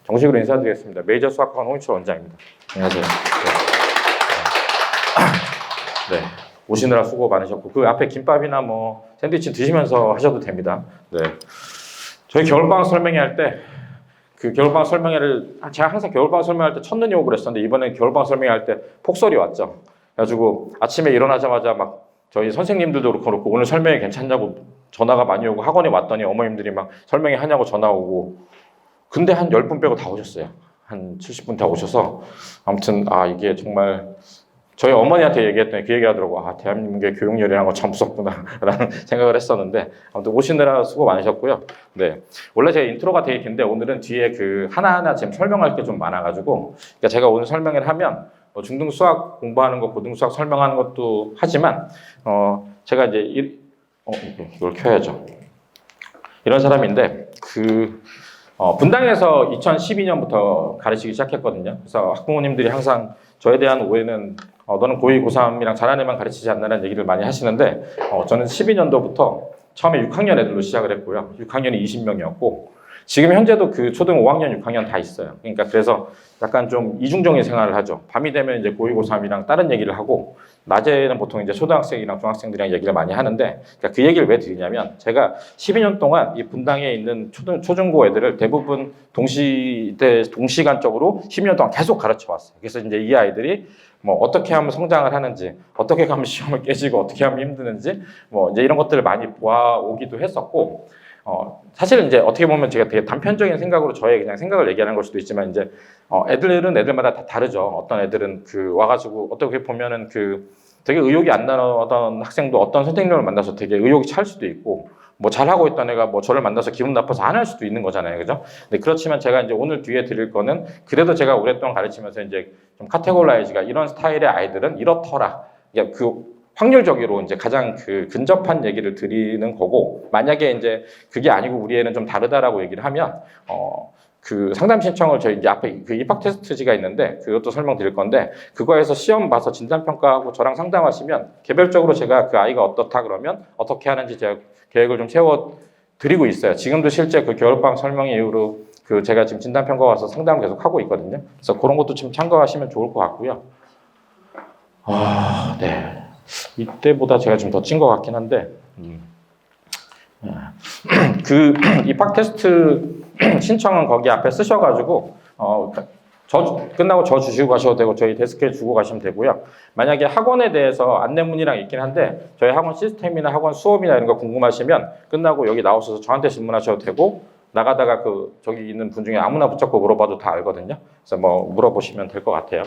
정식으로 인사드리겠습니다. 메이저 수학학원 홍인철 원장입니다. 안녕하세요. 네. 오시느라 수고 많으셨고 그 앞에 김밥이나 뭐 샌드위치 드시면서 하셔도 됩니다. 네. 저희 겨울방학 설명회 때 그 겨울방학 설명회를 제가 항상 겨울방학 설명할 때 첫눈이 오고 그랬었는데 이번에 겨울방학 설명회 할 때 폭설이 왔죠. 그래가지고 아침에 일어나자마자 막 저희 선생님들도 그렇고 오늘 설명회 괜찮냐고 전화가 많이 오고 학원에 왔더니 어머님들이 막 설명회 하냐고 전화 오고 근데 한 10분 빼고 다 오셨어요. 한 70분 다 오셔서 아무튼 이게 정말 저희 어머니한테 얘기했더니 그 얘기하더라고. 대한민국의 교육열이라는 거 참 무섭구나 라는 생각을 했었는데 아무튼 오시느라 수고 많으셨고요. 네, 원래 제 인트로가 돼 있는데 오늘은 뒤에 그 하나하나 지금 설명할 게 좀 많아가지고 그러니까 제가 오늘 설명을 하면 중등 수학 공부하는 거, 고등 수학 설명하는 것도 하지만 제가 이제 이걸 켜야죠. 이런 사람인데 분당에서 2012년부터 가르치기 시작했거든요. 그래서 학부모님들이 항상 저에 대한 오해는 너는 고2, 고3이랑 잘하는 애만 가르치지 않나라는 얘기를 많이 하시는데 저는 12년도부터 처음에 6학년 애들로 시작을 했고요. 6학년이 20명이었고 지금 현재도 그 초등 5학년, 6학년 다 있어요. 그러니까 그래서 약간 좀 이중적인 생활을 하죠. 밤이 되면 이제 고2, 고3이랑 다른 얘기를 하고 낮에는 보통 이제 초등학생이랑 중학생들이랑 얘기를 많이 하는데 그러니까 그 얘기를 왜 드리냐면 제가 12년 동안 이 분당에 있는 초중고 애들을 대부분 동시간적으로 10년 동안 계속 가르쳐 왔어요. 그래서 이제 이 아이들이 뭐 어떻게 하면 성장을 하는지, 어떻게 하면 시험을 깨지고 어떻게 하면 힘드는지 뭐 이제 이런 것들을 많이 보아오기도 했었고 사실은 이제 어떻게 보면 제가 되게 단편적인 생각으로 저의 그냥 생각을 얘기하는 걸 수도 있지만 이제 애들은 애들마다 다 다르죠. 어떤 애들은 와가지고 어떻게 보면은 되게 의욕이 안 나던 학생도 어떤 선생님을 만나서 되게 의욕이 찰 수도 있고 뭐 잘하고 있던 애가 뭐 저를 만나서 기분 나빠서 안 할 수도 있는 거잖아요. 그죠? 근데 그렇지만 제가 이제 오늘 뒤에 드릴 거는 그래도 제가 오랫동안 가르치면서 이제 좀 카테고라이즈가 이런 스타일의 아이들은 이렇더라. 그러니까 확률적으로 이제 가장 근접한 얘기를 드리는 거고 만약에 이제 그게 아니고 우리 애는 좀 다르다라고 얘기를 하면 상담 신청을 저희 이제 앞에 입학 테스트지가 있는데 그것도 설명드릴 건데 그거에서 시험 봐서 진단평가하고 저랑 상담하시면 개별적으로 제가 그 아이가 어떻다 그러면 어떻게 하는지 제가 계획을 좀 세워 드리고 있어요. 지금도 실제 그 겨울방학 설명 이후로 제가 지금 진단평가 와서 상담을 계속 하고 있거든요. 그래서 그런 것도 좀 참고하시면 좋을 것 같고요. 네. 이때보다 제가 좀 더 찐 것 같긴 한데 입학 테스트 신청은 거기 앞에 쓰셔가지고 끝나고 저 주시고 가셔도 되고 저희 데스크에 주고 가시면 되고요. 만약에 학원에 대해서 안내문이랑 있긴 한데 저희 학원 시스템이나 학원 수업이나 이런 거 궁금하시면 끝나고 여기 나오셔서 저한테 질문하셔도 되고 나가다가 저기 있는 분 중에 아무나 붙잡고 물어봐도 다 알거든요. 그래서 물어보시면 될 것 같아요.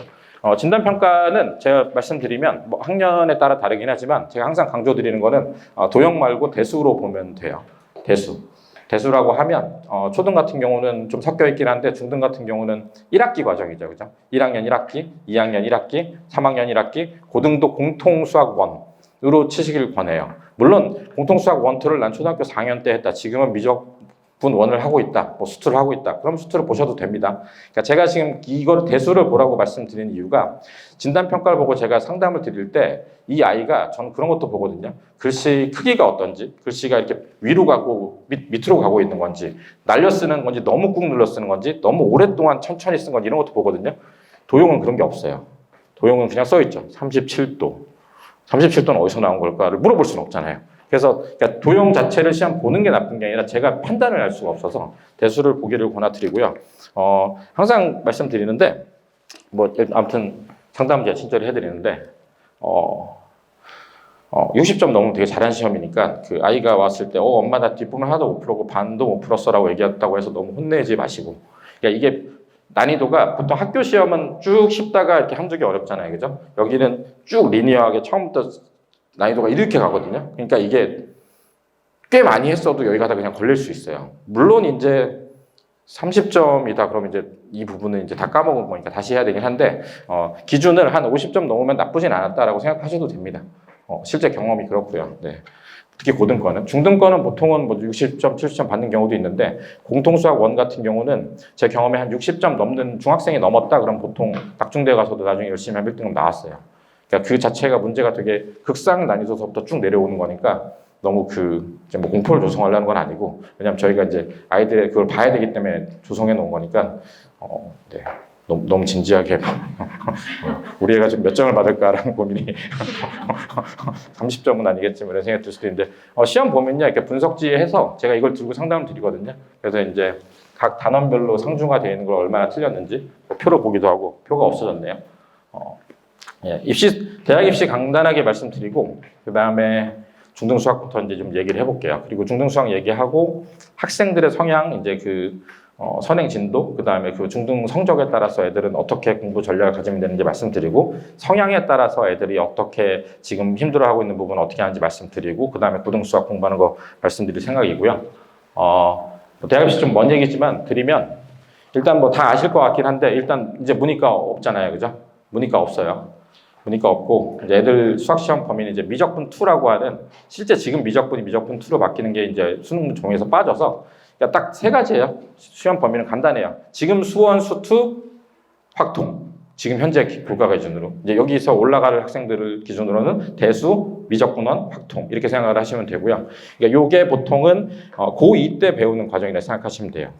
진단평가는 제가 말씀드리면 학년에 따라 다르긴 하지만 제가 항상 강조드리는 거는 도형 말고 대수로 보면 돼요. 대수라고 하면 초등 같은 경우는 좀 섞여 있긴 한데 중등 같은 경우는 1학기 과정이죠. 그죠? 1학년 1학기, 2학년 1학기, 3학년 1학기, 고등도 공통수학 1으로 치시길 권해요. 물론 공통수학 1, 2를 난 초등학교 4학년 때 했다. 지금은 미적분 1을 하고 있다. 수투를 하고 있다. 그럼 수투를 보셔도 됩니다. 그러니까 제가 지금 이걸 대수를 보라고 말씀드리는 이유가 진단평가를 보고 제가 상담을 드릴 때 이 아이가 전 그런 것도 보거든요. 글씨 크기가 어떤지, 글씨가 이렇게 위로 가고 밑으로 가고 있는 건지, 날려 쓰는 건지, 너무 꾹 눌러 쓰는 건지, 너무 오랫동안 천천히 쓴 건지 이런 것도 보거든요. 도형은 그런 게 없어요. 도형은 그냥 써 있죠. 37도. 37도는 어디서 나온 걸까를 물어볼 수는 없잖아요. 그래서 그러니까 도형 자체를 시험 보는 게 나쁜 게 아니라 제가 판단을 할 수가 없어서 대수를 보기를 권하드리고요. 항상 말씀드리는데 아무튼 상담 제가 친절히 해드리는데 60점 넘으면 되게 잘한 시험이니까 아이가 왔을 때 엄마 나 뒷부분 하나도 못 풀었고 반도 못 풀었어라고 얘기했다고 해서 너무 혼내지 마시고 그러니까 이게 난이도가 보통 학교 시험은 쭉 쉽다가 이렇게 한두 개 어렵잖아요. 그죠? 여기는 쭉 리니어하게 처음부터 난이도가 이렇게 가거든요. 그러니까 이게 꽤 많이 했어도 여기 가다 그냥 걸릴 수 있어요. 물론 이제 30점이다 그러면 이제 이 부분은 이제 다 까먹은 거니까 다시 해야 되긴 한데 기준을 한 50점 넘으면 나쁘진 않았다라고 생각하셔도 됩니다. 실제 경험이 그렇고요. 네. 특히 고등과는. 중등과는 보통은 60점, 70점 받는 경우도 있는데 공통수학 1 같은 경우는 제 경험에 한 60점 넘는 중학생이 넘었다 그럼 보통 낙중대 가서도 나중에 열심히 하면 1등급 나왔어요. 그러니까 그 자체가 문제가 되게 극상 난이도서부터 쭉 내려오는 거니까 너무 이제 공포를 조성하려는 건 아니고 왜냐면 저희가 이제 아이들의 그걸 봐야 되기 때문에 조성해 놓은 거니까 네. 너무 진지하게 우리 애가 좀 몇 점을 받을까라는 고민이 30점은 아니겠지만 이런 생각이 들 수도 있는데 시험 보면요 이렇게 분석지에서 제가 이걸 들고 상담을 드리거든요. 그래서 이제 각 단원별로 상중하되어 있는 걸 얼마나 틀렸는지 표로 보기도 하고 표가 없어졌네요. 예, 대학 입시 간단하게 말씀드리고 그 다음에 중등 수학부터 이제 좀 얘기를 해볼게요. 그리고 중등 수학 얘기하고 학생들의 성향 이제 선행 진도, 그 다음에 그 중등 성적에 따라서 애들은 어떻게 공부 전략을 가지면 되는지 말씀드리고, 성향에 따라서 애들이 어떻게 지금 힘들어하고 있는 부분을 어떻게 하는지 말씀드리고, 그 다음에 고등 수학 공부하는 거 말씀드릴 생각이고요. 대학 입시 좀 먼 얘기지만 드리면, 일단 뭐 다 아실 것 같긴 한데, 일단 이제 문이과 없잖아요. 그죠? 문이과 없어요. 문이과 없고, 이제 애들 수학시험 범위는 이제 미적분 2라고 하는, 실제 지금 미적분이 미적분 2로 바뀌는 게 이제 수능 종에서 빠져서, 그러니까 딱 세 가지예요. 시험 범위는 간단해요. 지금 수원, 수투, 확통. 지금 현재 국가 기준으로. 이제 여기서 올라갈 학생들을 기준으로는 대수, 미적분원, 확통. 이렇게 생각을 하시면 되고요. 그러니까 요게 보통은 고2 때 배우는 과정이라 생각하시면 돼요.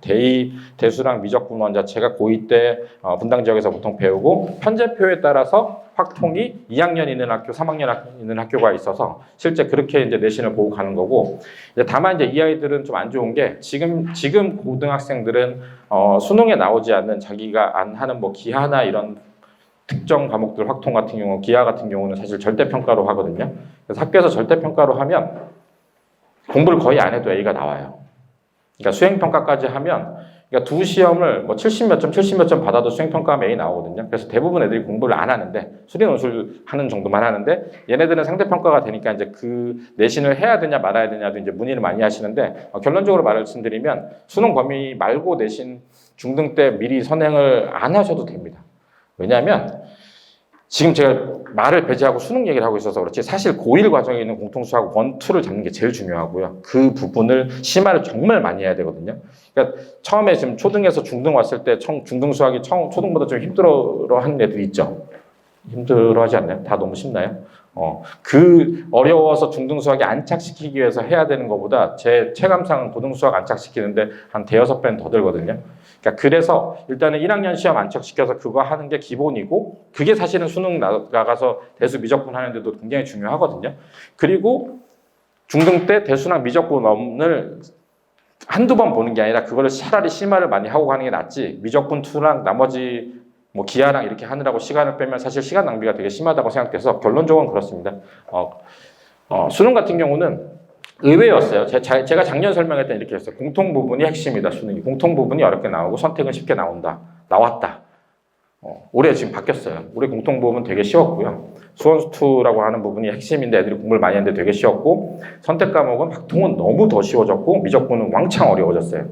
대수랑 미적분원 자체가 고2 때 분당 지역에서 보통 배우고, 편제표에 따라서 확통이 2학년 있는 학교, 3학년 있는 학교가 있어서 실제 그렇게 이제 내신을 보고 가는 거고, 이제 다만 이제 이 아이들은 좀 안 좋은 게 지금 고등학생들은 수능에 나오지 않는 자기가 안 하는 뭐 기하나 이런 특정 과목들 확통 같은 경우, 기하 같은 경우는 사실 절대평가로 하거든요. 그래서 학교에서 절대평가로 하면 공부를 거의 안 해도 A가 나와요. 그러니까 수행평가까지 하면, 그러니까 두 시험을 뭐 70 몇 점 받아도 수행평가하면 A 나오거든요. 그래서 대부분 애들이 공부를 안 하는데, 수리 논술 하는 정도만 하는데, 얘네들은 상대평가가 되니까 이제 그 내신을 해야 되냐 말아야 되냐도 이제 문의를 많이 하시는데, 결론적으로 말씀드리면 수능 범위 말고 내신 중등 때 미리 선행을 안 하셔도 됩니다. 왜냐하면 지금 제가 말을 배제하고 수능 얘기를 하고 있어서 그렇지, 사실 고1 과정에 있는 공통수학 1, 2를 잡는 게 제일 중요하고요. 그 부분을 심화를 정말 많이 해야 되거든요. 그러니까 처음에 지금 초등에서 중등 왔을 때 중등 수학이 초등보다 좀 힘들어하는 애들이 있죠. 힘들어하지 않나요? 다 너무 쉽나요? 그 어려워서 중등 수학에 안착시키기 위해서 해야 되는 것보다 제 체감상은 고등 수학 안착시키는데 한 대여섯 배는 더 들거든요. 그러니까 그래서 일단은 1학년 시험 안착시켜서 그거 하는 게 기본이고, 그게 사실은 수능 나가서 대수 미적분 하는데도 굉장히 중요하거든요. 그리고 중등 때 대수랑 미적분을 한두 번 보는 게 아니라 그거를 차라리 심화를 많이 하고 가는 게 낫지, 미적분 2랑 나머지 뭐 기하랑 이렇게 하느라고 시간을 빼면 사실 시간 낭비가 되게 심하다고 생각돼서 결론적으로 그렇습니다. 수능 같은 경우는 의외였어요. 제가 작년 설명할 때 이렇게 했어요. 공통 부분이 핵심이다. 수능이 공통 부분이 어렵게 나오고 선택은 쉽게 나왔다. 올해 지금 바뀌었어요. 올해 공통 부분 되게 쉬웠고요. 수원수투라고 하는 부분이 핵심인데 애들이 공부를 많이 했는데 되게 쉬웠고, 선택 과목은 확통은 너무 더 쉬워졌고, 미적분은 왕창 어려워졌어요.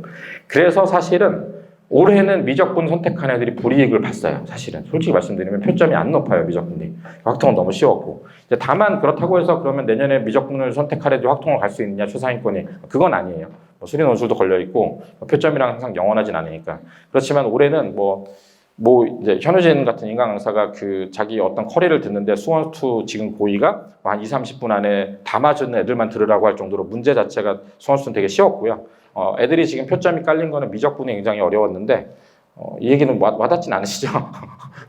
그래서 사실은 올해는 미적분 선택한 애들이 불이익을 봤어요. 사실은 솔직히 말씀드리면 표점이 안 높아요. 미적분이. 확통은 너무 쉬웠고. 다만 그렇다고 해서 그러면 내년에 미적분을 선택할 애들이 확통을 갈 수 있느냐, 최상위권이. 그건 아니에요. 수리 논술도 걸려있고 표점이랑 항상 영원하진 않으니까. 그렇지만 올해는 이제 현우진 같은 인강 강사가 자기 어떤 커리를 듣는데 수원수 지금 고2가 한 20-30분 안에 다 맞은 애들만 들으라고 할 정도로 문제 자체가 수원수는 되게 쉬웠고요. 애들이 지금 표점이 깔린 거는 미적분이 굉장히 어려웠는데, 이 얘기는 와닿진 않으시죠?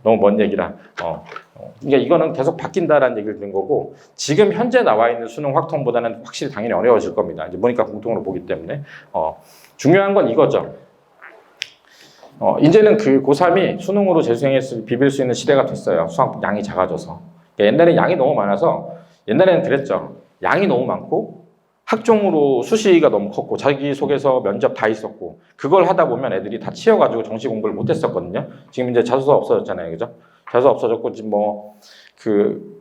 너무 먼 얘기라. 그러니까 이거는 계속 바뀐다라는 얘기를 드린 거고, 지금 현재 나와 있는 수능 확통보다는 확실히 당연히 어려워질 겁니다. 이제 보니까 공통으로 보기 때문에. 중요한 건 이거죠. 이제는 고3이 수능으로 재수행해서 비빌 수 있는 시대가 됐어요. 수학 양이 작아져서. 그러니까 옛날에 양이 너무 많아서, 옛날에는 그랬죠. 양이 너무 많고, 학종으로 수시가 너무 컸고, 자기소개서 면접 다 있었고, 그걸 하다 보면 애들이 다 치여가지고 정시 공부를 못 했었거든요. 지금 이제 자소서 없어졌잖아요. 그죠? 자소서 없어졌고, 지금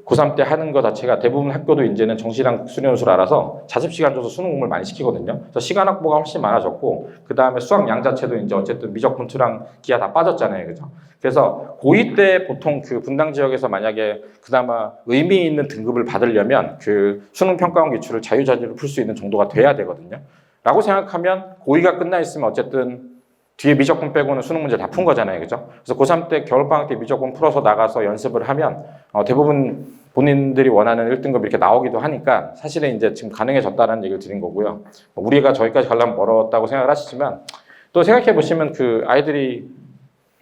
고3 때 하는 거 자체가 대부분 학교도 이제는 정시랑 수련수를 알아서 자습 시간 줘서 수능 공부를 많이 시키거든요. 그래서 시간 확보가 훨씬 많아졌고, 그 다음에 수학 양 자체도 이제 어쨌든 미적분 2랑 기하 다 빠졌잖아요. 그죠? 그래서 고2 때 보통 분당 지역에서 만약에 그나마 의미 있는 등급을 받으려면 수능 평가원 기출을 자유자재로 풀 수 있는 정도가 돼야 되거든요. 라고 생각하면 고2가 끝나 있으면 어쨌든 뒤에 미적분 빼고는 수능 문제 다 푼 거잖아요. 그죠? 그래서 고3 때 겨울방학 때 미적분 풀어서 나가서 연습을 하면 대부분 본인들이 원하는 1등급 이렇게 나오기도 하니까 사실은 이제 지금 가능해졌다는 얘기를 드린 거고요. 우리가 저기까지 가려면 멀었다고 생각을 하시지만, 또 생각해 보시면 아이들이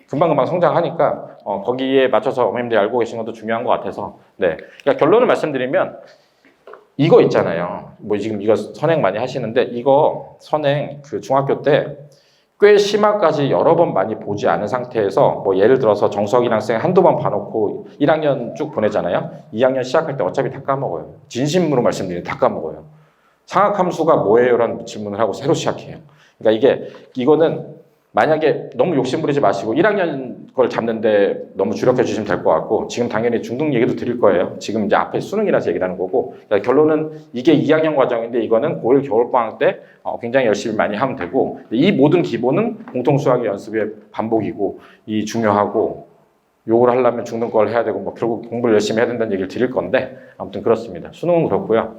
금방금방 성장하니까 거기에 맞춰서 어머님들이 알고 계신 것도 중요한 것 같아서 네. 그러니까 결론을 말씀드리면 이거 있잖아요. 뭐 지금 이거 선행 많이 하시는데 이거 선행 그 중학교 때 꽤 심화까지 여러 번 많이 보지 않은 상태에서 뭐 예를 들어서 정석이랑 쌤 한두 번 봐놓고 1학년 쭉 보내잖아요. 2학년 시작할 때 어차피 다 까먹어요. 진심으로 말씀드리면 다 까먹어요. 상학함수가 뭐예요? 라는 질문을 하고 새로 시작해요. 그러니까 이거는 만약에 너무 욕심부리지 마시고 1학년 걸 잡는데 너무 주력해 주시면 될 것 같고 지금 당연히 중등 얘기도 드릴 거예요. 지금 이제 앞에 수능이라서 얘기를 하는 거고 그러니까 결론은 이게 2학년 과정인데 이거는 고1 겨울방학 때 굉장히 열심히 많이 하면 되고 이 모든 기본은 공통수학의 연습의 반복이고 이 중요하고 요걸 하려면 중등 걸 해야 되고 뭐 결국 공부를 열심히 해야 된다는 얘기를 드릴 건데 아무튼 그렇습니다. 수능은 그렇고요.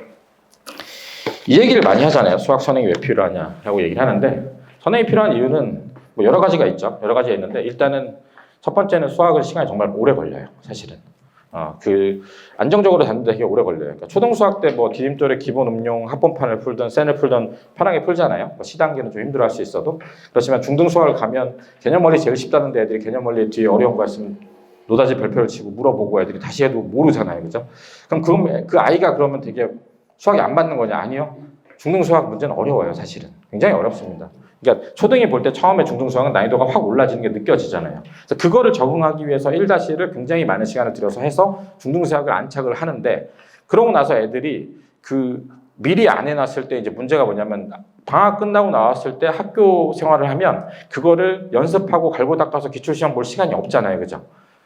이 얘기를 많이 하잖아요. 수학 선행이 왜 필요하냐라고 얘기를 하는데 선행이 필요한 이유는 뭐 여러 가지가 있죠. 여러 가지가 있는데 일단은 첫 번째는 수학은 시간이 정말 오래 걸려요. 사실은. 그 안정적으로 다는데 되게 오래 걸려요. 그러니까 초등 수학 때 뭐 디딤돌의 기본 음용 합본판을 풀던 센을 풀던 편하게 풀잖아요. 뭐 시단계는 좀 힘들어할 수 있어도 그렇지만 중등 수학을 가면 개념 원리 제일 쉽다는데 애들이 개념 원리 뒤에 어려운 거 있으면 노다지 별표를 치고 물어보고 애들이 다시 해도 모르잖아요, 그죠? 그럼 그 아이가 그러면 되게 수학이 안 맞는 거냐? 아니요. 중등 수학 문제는 어려워요, 사실은. 굉장히 어렵습니다. 그러니까 초등이 볼 때 처음에 중등 수학은 난이도가 확 올라지는 게 느껴지잖아요. 그래서 그거를 적응하기 위해서 1-1을 굉장히 많은 시간을 들여서 해서 중등 수학을 안착을 하는데 그러고 나서 애들이 그 미리 안 해놨을 때 이제 문제가 뭐냐면 방학 끝나고 나왔을 때 학교 생활을 하면 그거를 연습하고 갈고 닦아서 기출시험 볼 시간이 없잖아요, 그죠?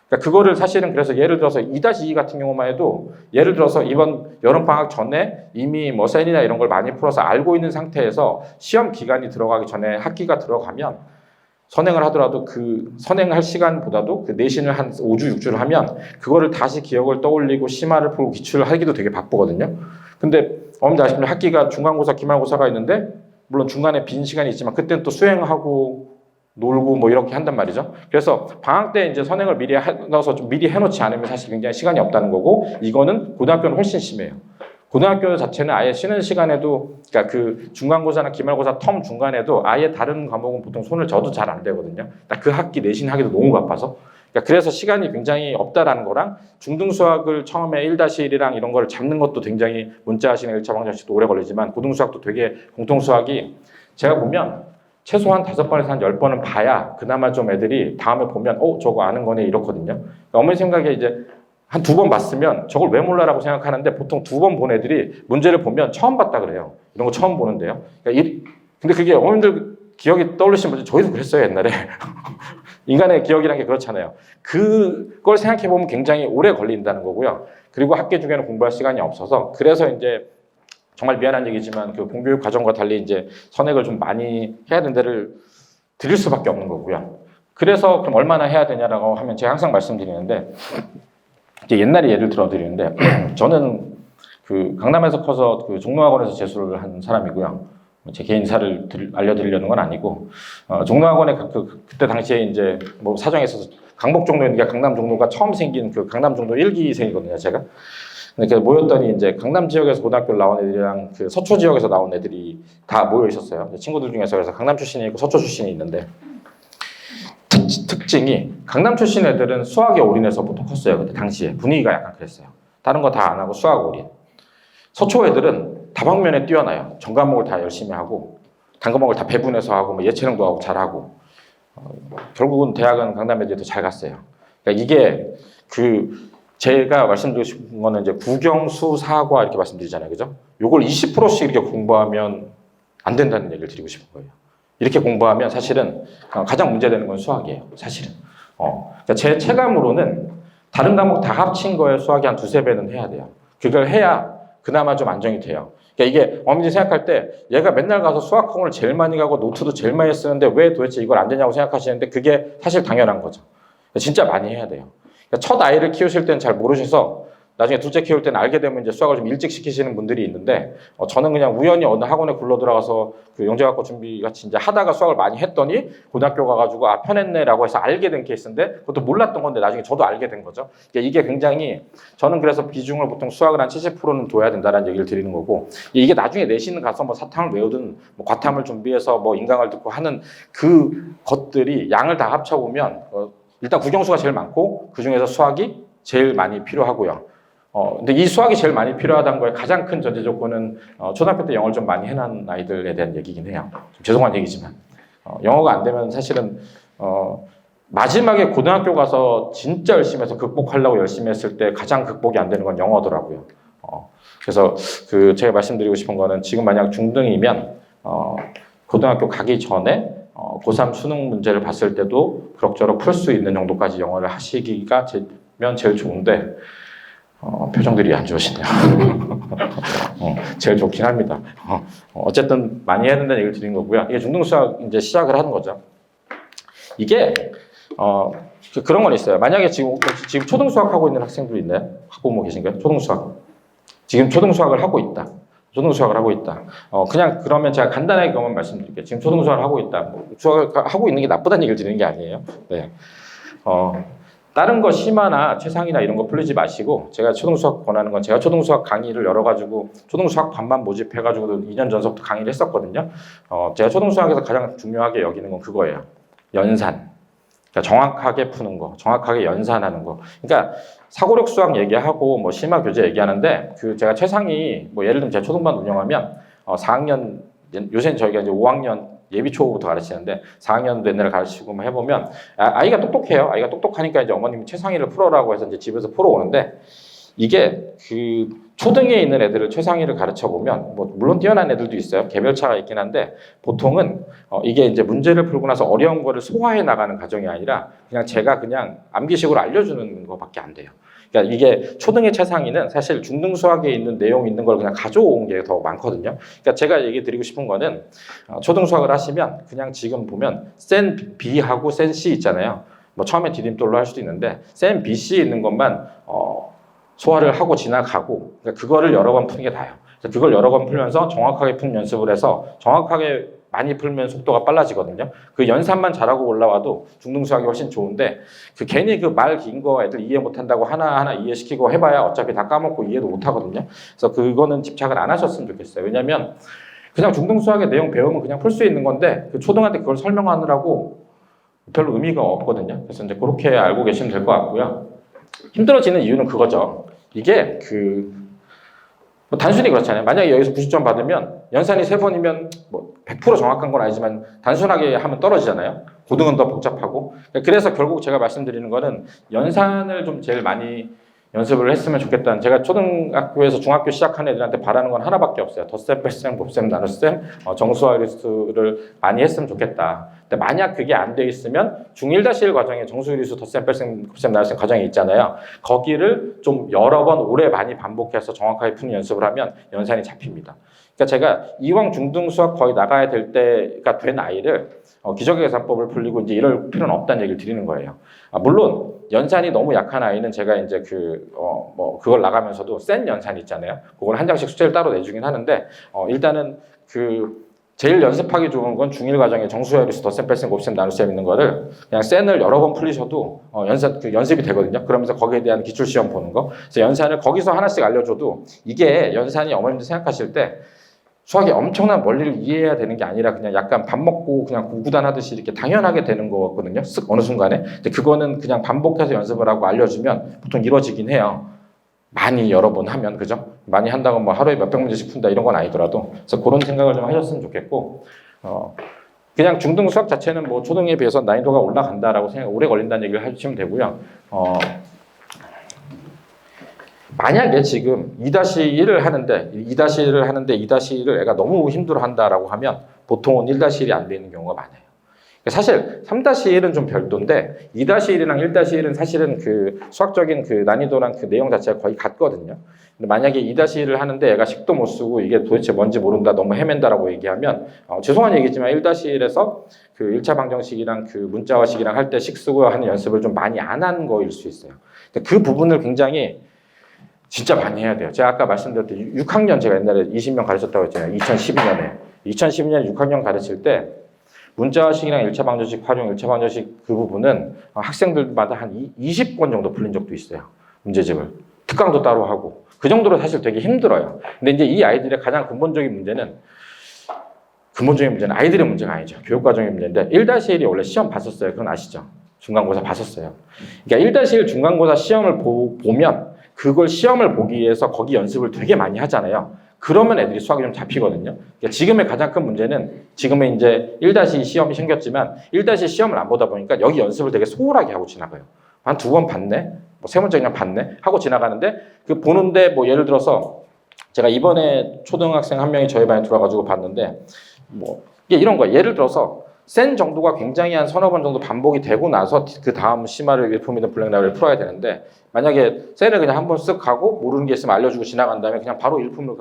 그러니까 그거를 사실은 그래서 예를 들어서 2-2 같은 경우만 해도 예를 들어서 이번 여름방학 전에 이미 뭐 셀이나 이런 걸 많이 풀어서 알고 있는 상태에서 시험 기간이 들어가기 전에 학기가 들어가면 선행을 하더라도 그 선행할 시간보다도 그 내신을 한 5주, 6주를 하면 그거를 다시 기억을 떠올리고 심화를 풀고 기출을 하기도 되게 바쁘거든요. 근데 어머님들 아시면 학기가 중간고사, 기말고사가 있는데 물론 중간에 빈 시간이 있지만 그때는 또 수행하고 놀고 뭐 이렇게 한단 말이죠. 그래서 방학 때 이제 선행을 미리 넣어서 좀 미리 해놓지 않으면 사실 굉장히 시간이 없다는 거고 이거는 고등학교는 훨씬 심해요. 고등학교 자체는 아예 쉬는 시간에도 그러니까 그 중간고사나 기말고사 텀 중간에도 아예 다른 과목은 보통 손을 져도 잘 안 되거든요. 그 학기 내신 하기도 너무 바빠서. 그러니까 그래서 시간이 굉장히 없다라는 거랑 중등 수학을 처음에 1-1이랑 이런 걸 잡는 것도 굉장히 문자 하시는 1차 방정식도 오래 걸리지만 고등 수학도 되게 공통 수학이 제가 보면 최소한 5번에서 한 10번은 봐야 그나마 좀 애들이 다음에 보면 저거 아는 거네 이렇거든요. 그러니까 어머니 생각에 이제 한 2번 봤으면 저걸 왜 몰라라고 생각하는데 보통 2번 본 애들이 문제를 보면 처음 봤다 그래요. 이런 거 처음 보는데요. 그러니까 근데 그게 어머님들 기억이 떠올리시는 분들 저희도 그랬어요 옛날에. 인간의 기억이란 게 그렇잖아요. 그걸 생각해 보면 굉장히 오래 걸린다는 거고요. 그리고 학기 중에는 공부할 시간이 없어서 그래서 이제 정말 미안한 얘기지만 그 공교육 과정과 달리 이제 선행을 좀 많이 해야 되는 데를 드릴 수밖에 없는 거고요. 그래서 그럼 얼마나 해야 되냐라고 하면 제가 항상 말씀드리는데 이제 옛날에 예를 들어 드리는데 저는 그 강남에서 커서 그 종로학원에서 재수를 한 사람이고요. 제 개인사를 알려드리려는 건 아니고 종로학원에 그때 당시에 이제 뭐 사정에 있어서 강북 종로니까 강남 종로가 처음 생긴 그 강남 종로 1기생이거든요, 제가. 그러니까 모였더니 이제 강남 지역에서 고등학교를 나온 애들이랑 그 서초 지역에서 나온 애들이 다 모여 있었어요. 친구들 중에서 그래서 강남 출신이 있고 서초 출신이 있는데 특징이 강남 출신 애들은 수학에 올인해서 보통 컸어요. 그때 당시에 분위기가 약간 그랬어요. 다른 거 다 안 하고 수학 올인. 서초 애들은 다방면에 뛰어나요. 전 과목을 다 열심히 하고 단 과목을 다 배분해서 하고 뭐 예체능도 하고 잘하고 결국은 대학은 강남 애들이 더 잘 갔어요. 그러니까 이게 제가 말씀드리고 싶은 거는 이제 국영수 사과 이렇게 말씀드리잖아요, 그죠? 요걸 20%씩 이렇게 공부하면 안 된다는 얘기를 드리고 싶은 거예요. 이렇게 공부하면 사실은 가장 문제되는 건 수학이에요, 사실은. 그러니까 제 체감으로는 다른 과목 다 합친 거에 수학이 한 2-3배는 해야 돼요. 그걸 해야 그나마 좀 안정이 돼요. 그러니까 이게 어머니 생각할 때 얘가 맨날 가서 수학학원을 제일 많이 가고 노트도 제일 많이 쓰는데 왜 도대체 이걸 안 되냐고 생각하시는데 그게 사실 당연한 거죠. 진짜 많이 해야 돼요. 첫 아이를 키우실 때는 잘 모르셔서 나중에 둘째 키울 때는 알게 되면 이제 수학을 좀 일찍 시키시는 분들이 있는데 저는 그냥 우연히 어느 학원에 굴러 들어가서 그 영재학과 준비 같이 이제 하다가 수학을 많이 했더니 고등학교 가가지고 아 편했네라고 해서 알게 된 케이스인데 그것도 몰랐던 건데 나중에 저도 알게 된 거죠. 그러니까 이게 굉장히 저는 그래서 비중을 보통 수학을 한 70%는 둬야 된다는 얘기를 드리는 거고 이게 나중에 내신 가서 뭐 사탐을 외우든 뭐 과탐을 준비해서 뭐 인강을 듣고 하는 그 것들이 양을 다 합쳐보면 일단 국영수가 제일 많고 그 중에서 수학이 제일 많이 필요하고요. 근데 이 수학이 제일 많이 필요하다는 거에 가장 큰 전제 조건은 초등학교 때 영어를 좀 많이 해놓은 아이들에 대한 얘기긴 해요. 좀 죄송한 얘기지만 영어가 안 되면 사실은 마지막에 고등학교 가서 진짜 열심히 해서 극복하려고 열심히 했을 때 가장 극복이 안 되는 건 영어더라고요. 그래서 그 제가 말씀드리고 싶은 거는 지금 만약 중등이면 고등학교 가기 전에 고3 수능 문제를 봤을 때도 그럭저럭 풀 수 있는 정도까지 영어를 하시기가 제일 좋은데 표정들이 안 좋으시네요. 제일 좋긴 합니다. 어쨌든 많이 해야 된다는 얘기를 드린 거고요. 이게 중등수학 이제 시작을 하는 거죠. 이게 그런 건 있어요. 만약에 지금 초등수학 하고 있는 학생들 있나요? 학부모 계신가요? 초등수학. 지금 초등수학을 하고 있다. 초등수학을 하고 있다. 그냥 그러면 제가 간단하게 그것만 말씀드릴게요. 지금 초등수학을 하고 있다. 뭐 수학을 하고 있는 게 나쁘다는 얘기를 드리는 게 아니에요. 네. 다른 거 심화나 최상이나 이런 거 풀리지 마시고 제가 초등수학 권하는 건 제가 초등수학 강의를 열어가지고 초등수학 반만 모집해가지고 2년 전서부터 강의를 했었거든요. 제가 초등수학에서 가장 중요하게 여기는 건 그거예요. 연산. 그러니까 정확하게 푸는 거, 정확하게 연산하는 거. 그러니까 사고력 수학 얘기하고 뭐 심화 교재 얘기하는데 그 제가 최상위 뭐 예를 들면 제가 초등반 운영하면 4학년 요새는 저희가 이제 5학년 예비 초보부터 가르치는데 4학년도 옛날에 가르치고 해보면 아이가 똑똑해요. 아이가 똑똑하니까 이제 어머님이 최상위를 풀어라고 해서 이제 집에서 풀어오는데 이게 그 초등에 있는 애들을 최상위를 가르쳐 보면 뭐 물론 뛰어난 애들도 있어요. 개별차가 있긴 한데 보통은 이게 이제 문제를 풀고 나서 어려운 거를 소화해 나가는 과정이 아니라 그냥 제가 그냥 암기식으로 알려주는 것밖에 안 돼요. 그러니까 이게 초등의 최상위는 사실 중등 수학에 있는 내용 있는 걸 그냥 가져온 게 더 많거든요. 그러니까 제가 얘기 드리고 싶은 거는 초등 수학을 하시면 그냥 지금 보면 센 B하고 센 C 있잖아요. 뭐 처음에 디딤돌로 할 수도 있는데 센 B, C 있는 것만 소화를 하고 지나가고 그러니까 그거를 여러 번 푸는 게 나아요. 그걸 여러 번 풀면서 정확하게 푸는 연습을 해서 정확하게 많이 풀면 속도가 빨라지거든요. 그 연산만 잘하고 올라와도 중등 수학이 훨씬 좋은데 그 괜히 그 말 긴 거 애들 이해 못한다고 하나하나 이해시키고 해봐야 어차피 다 까먹고 이해도 못하거든요. 그래서 그거는 집착을 안 하셨으면 좋겠어요. 왜냐하면 그냥 중등 수학의 내용 배우면 그냥 풀 수 있는 건데 그 초등한테 그걸 설명하느라고 별로 의미가 없거든요. 그래서 이제 그렇게 알고 계시면 될 것 같고요. 힘들어지는 이유는 그거죠. 이게 뭐 단순히 그렇잖아요. 만약에 여기서 90점 받으면 연산이 3번이면 뭐 100% 정확한 건 아니지만 단순하게 하면 떨어지잖아요. 고등은 더 복잡하고. 그래서 결국 제가 말씀드리는 거는 연산을 좀 제일 많이 연습을 했으면 좋겠다는 제가 초등학교에서 중학교 시작한 애들한테 바라는 건 하나밖에 없어요. 덧셈, 뺄셈, 곱셈, 나눗셈, 정수와 유리수를 많이 했으면 좋겠다. 근데 만약 그게 안 돼 있으면 중1-1 과정에 정수, 유리수, 덧셈, 뺄셈, 곱셈, 나눗셈 과정이 있잖아요. 거기를 좀 여러 번 오래 많이 반복해서 정확하게 푸는 연습을 하면 연산이 잡힙니다. 그러니까 제가 이왕 중등 수학 거의 나가야 될 때가 된 아이를 기적의 계산법을 풀리고 이제 이럴 필요는 없다는 얘기를 드리는 거예요. 물론 연산이 너무 약한 아이는 제가 이제 그걸 나가면서도 센 연산 있잖아요. 그걸 한 장씩 숙제를 따로 내주긴 하는데 일단은 제일 연습하기 좋은 건 중1 과정에 정수열리수, 덧셈, 뺄셈, 곱셈, 나눗셈 있는 거를 그냥 센을 여러 번 풀리셔도 연습이 되거든요. 그러면서 거기에 대한 기출 시험 보는 거. 그래서 연산을 거기서 하나씩 알려줘도 이게 연산이 어머님들 생각하실 때 수학이 엄청난 원리를 이해해야 되는 게 아니라 그냥 약간 밥 먹고 그냥 구구단 하듯이 이렇게 당연하게 되는 거거든요. 쓱 어느 순간에. 근데 그거는 그냥 반복해서 연습을 하고 알려주면 보통 이루어지긴 해요. 많이 여러 번 하면, 그죠? 많이 한다고 뭐 하루에 몇백 문제씩 푼다 이런 건 아니더라도. 그래서 그런 생각을 좀 하셨으면 좋겠고, 그냥 중등 수학 자체는 뭐 초등에 비해서 난이도가 올라간다라고 오래 걸린다는 얘기를 해주시면 되고요. 만약에 지금 2-1을 하는데 2-1을 애가 너무 힘들어 한다라고 하면 보통은 1-1이 안 되는 경우가 많아요. 사실 3-1은 좀 별도인데 2-1이랑 1-1은 사실은 그 수학적인 그 난이도랑 그 내용 자체가 거의 같거든요. 근데 만약에 2-1을 하는데 애가 식도 못 쓰고 이게 도대체 뭔지 모른다, 너무 헤맨다라고 얘기하면 죄송한 얘기지만 1-1에서 그 1차 방정식이랑 그 문자화식이랑 할 때 식 쓰고 하는 연습을 좀 많이 안 한 거일 수 있어요. 그 부분을 굉장히 진짜 많이 해야 돼요. 제가 아까 말씀드렸듯이 6학년 제가 옛날에 20명 가르쳤다고 했잖아요. 2012년에. 2012년에 6학년 가르칠 때 문자식이랑 1차 방정식 활용, 1차 방정식 그 부분은 학생들마다 한 20권 정도 풀린 적도 있어요. 문제집을. 특강도 따로 하고. 그 정도로 사실 되게 힘들어요. 근데 이제 이 아이들의 가장 근본적인 문제는 아이들의 문제가 아니죠. 교육과정의 문제인데 1-1이 원래 시험 봤었어요. 그건 아시죠? 중간고사 봤었어요. 그러니까 1-1 중간고사 시험을 보면 그걸 시험을 보기 위해서 거기 연습을 되게 많이 하잖아요. 그러면 애들이 수학이 좀 잡히거든요. 그러니까 지금의 가장 큰 문제는 지금은 이제 1-2 시험이 생겼지만 1-2 시험을 안 보다 보니까 여기 연습을 되게 소홀하게 하고 지나가요. 한 2번 봤네? 뭐 3문제 그냥 봤네? 하고 지나가는데 그 보는데 뭐 예를 들어서 제가 이번에 초등학생 한 명이 저희 반에 들어와가지고 봤는데 뭐 이게 이런 거예요. 예를 들어서 센 정도가 굉장히 한 서너 번 정도 반복이 되고 나서 그 다음 심화를 일품이든 블랙라벨을 풀어야 되는데 만약에 센을 그냥 한 번 쓱 가고 모르는 게 있으면 알려주고 지나간 다음에 그냥 바로 일품을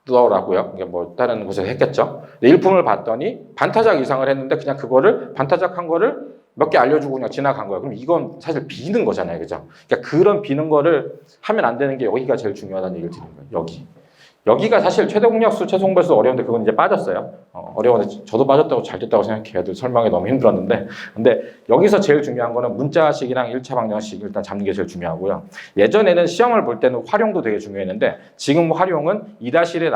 가더라고요. 이게 뭐 다른 곳에서 했겠죠. 근데 일품을 봤더니 반타작 이상을 했는데 그냥 그거를 반타작 한 거를 몇 개 알려주고 그냥 지나간 거예요. 그럼 이건 사실 비는 거잖아요. 그죠? 그러니까 그런 비는 거를 하면 안 되는 게 여기가 제일 중요하다는 얘기를 드리는 거예요. 여기가 사실 최대 공약수, 최소 공배수 어려운데 그건 이제 빠졌어요. 어려운데 저도 빠졌다고 잘 됐다고 생각해요. 애들 설명이 너무 힘들었는데. 근데 여기서 제일 중요한 거는 문자식이랑 1차 방정식 일단 잡는 게 제일 중요하고요. 예전에는 시험을 볼 때는 활용도 되게 중요했는데 지금 활용은 2-1에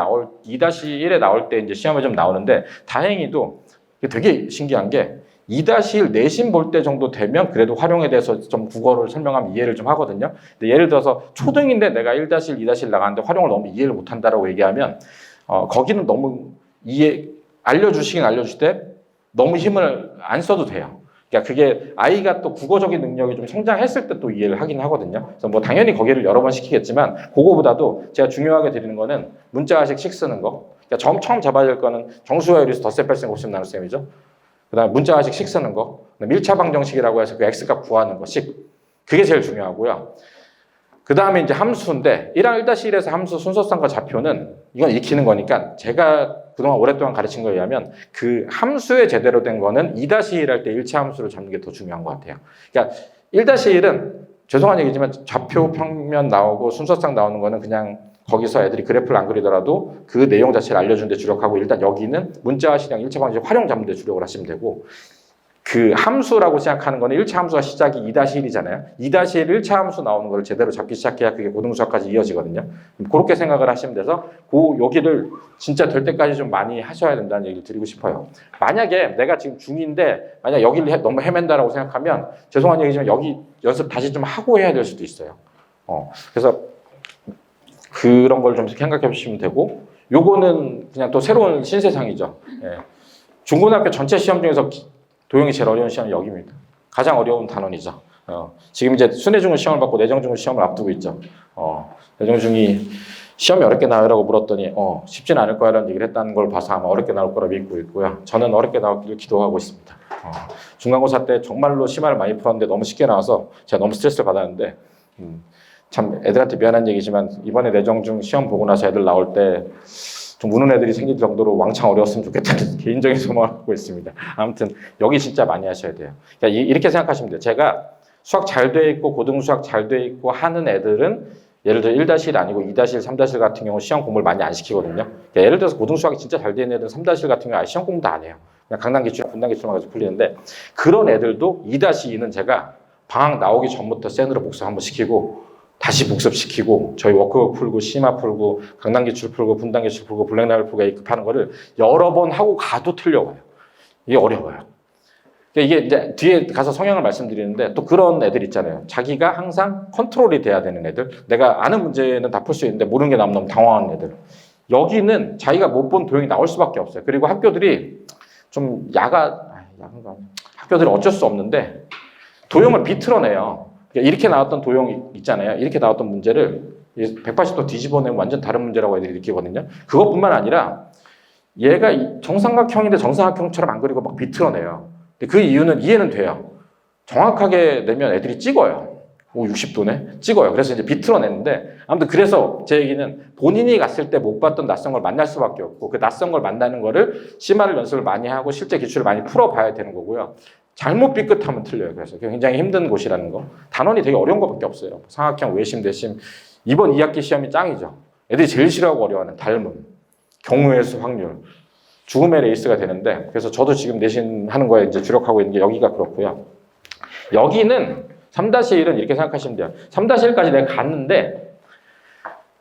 나올 때 이제 시험에 좀 나오는데 다행히도 되게 신기한 게 2-1 내신 볼 때 정도 되면 그래도 활용에 대해서 좀 국어를 설명하면 이해를 좀 하거든요. 근데 예를 들어서 초등인데 내가 1-1, 2-1 나가는데 활용을 너무 이해를 못한다라고 얘기하면 거기는 너무 알려주시긴 알려주시되 너무 힘을 안 써도 돼요. 그러니까 그게 아이가 또 국어적인 능력이 좀 성장했을 때 또 이해를 하긴 하거든요. 그래서 뭐 당연히 거기를 여러 번 시키겠지만 그거보다도 제가 중요하게 드리는 거는 문자식 식 쓰는 거. 그러니까 처음 잡아야 될 거는 정수와 유리수 덧셈 뺄셈 곱셈 나눗셈이죠. 그 다음에 문자식 식 쓰는 거, 밀차 방정식이라고 해서 그 x값 구하는 거, 식. 그게 제일 중요하고요. 그 다음에 이제 함수인데 1항 1-1에서 함수 순서상과 좌표는 이건 익히는 거니까 제가 그동안 오랫동안 가르친 거에 의하면 그 함수에 제대로 된 거는 2-1 할 때 1차 함수를 잡는 게 더 중요한 것 같아요. 그러니까 1-1은 죄송한 얘기지만 좌표 평면 나오고 순서상 나오는 거는 그냥 거기서 애들이 그래프를 안 그리더라도 그 내용 자체를 알려주는 데 주력하고 일단 여기는 문자식이랑 1차 방정식 활용 잡는 데 주력을 하시면 되고 그 함수라고 생각하는 거는 1차 함수가 시작이 2-1이잖아요. 2-1 1차 함수 나오는 걸 제대로 잡기 시작해야 그게 고등수학까지 이어지거든요. 그렇게 생각을 하시면 돼서 여기를 진짜 될 때까지 좀 많이 하셔야 된다는 얘기를 드리고 싶어요. 만약에 내가 지금 중2인데 만약 여기를 너무 헤맨다라고 생각하면 죄송한 얘기지만 여기 연습 다시 좀 하고 해야 될 수도 있어요. 그래서 그런 걸 좀 생각해 보시면 되고 요거는 그냥 또 새로운 신세상이죠. 예. 중고등학교 전체 시험 중에서 도형이 제일 어려운 시험이 여기입니다. 가장 어려운 단원이죠. 지금 이제 순회중은 시험을 받고 내정중은 시험을 앞두고 있죠. 내정중이 시험이 어렵게 나오라고 물었더니 쉽진 않을 거라는 얘기를 했다는 걸 봐서 아마 어렵게 나올 거라 믿고 있고요. 저는 어렵게 나오기를 기도하고 있습니다. 중간고사 때 정말로 심화를 많이 풀었는데 너무 쉽게 나와서 제가 너무 스트레스를 받았는데 참 애들한테 미안한 얘기지만 이번에 내정중 시험 보고 나서 애들 나올 때 좀 우는 애들이 생길 정도로 왕창 어려웠으면 좋겠다는 개인적인 소망을 갖고 있습니다. 아무튼 여기 진짜 많이 하셔야 돼요. 그러니까 이렇게 생각하시면 돼요. 제가 수학 잘 돼 있고 고등수학 잘 돼 있고 하는 애들은 예를 들어 1-1 아니고 2-1, 3-1 같은 경우 시험 공부를 많이 안 시키거든요. 그러니까 예를 들어서 고등수학이 진짜 잘 돼 있는 애들은 3-1 같은 경우 시험 공부도 안 해요. 그냥 강단기출, 분단기출만 가지고 풀리는데 그런 애들도 2-2는 제가 방학 나오기 전부터 센으로 복습 한번 시키고 다시 복습시키고 저희 워크북 풀고 심화 풀고 강단기출 풀고 분단기출 풀고 블랙라벨 풀고 A급 하는 거를 여러 번 하고 가도 틀려와요. 이게 어려워요. 이게 이제 뒤에 가서 성향을 말씀드리는데 또 그런 애들 있잖아요. 자기가 항상 컨트롤이 돼야 되는 애들. 내가 아는 문제는 다 풀 수 있는데 모르는 게 나오면 너무 당황하는 애들. 여기는 자기가 못 본 도형이 나올 수밖에 없어요. 그리고 학교들이 좀 학교들은 어쩔 수 없는데 도형을 비틀어내요. 이렇게 나왔던 도형이 있잖아요. 이렇게 나왔던 문제를 180도 뒤집어내면 완전 다른 문제라고 애들이 느끼거든요. 그것뿐만 아니라 얘가 정삼각형인데 정삼각형처럼 안 그리고 막 비틀어내요. 근데 그 이유는 이해는 돼요. 정확하게 내면 애들이 찍어요. 60도네? 찍어요. 그래서 이제 비틀어내는데 아무튼 그래서 제 얘기는 본인이 갔을 때 못 봤던 낯선 걸 만날 수밖에 없고 그 낯선 걸 만나는 거를 심화를 연습을 많이 하고 실제 기출을 많이 풀어봐야 되는 거고요. 잘못 삐끗하면 틀려요. 그래서 굉장히 힘든 곳이라는 거. 단원이 되게 어려운 것밖에 없어요. 상학형, 외심, 내심 이번 2학기 시험이 짱이죠. 애들이 제일 싫어하고 어려워하는 닮음, 경우의 수 확률, 죽음의 레이스가 되는데, 그래서 저도 지금 내신하는 거에 이제 주력하고 있는 게 여기가 그렇고요. 여기는 3-1은 이렇게 생각하시면 돼요. 3-1까지 내가 갔는데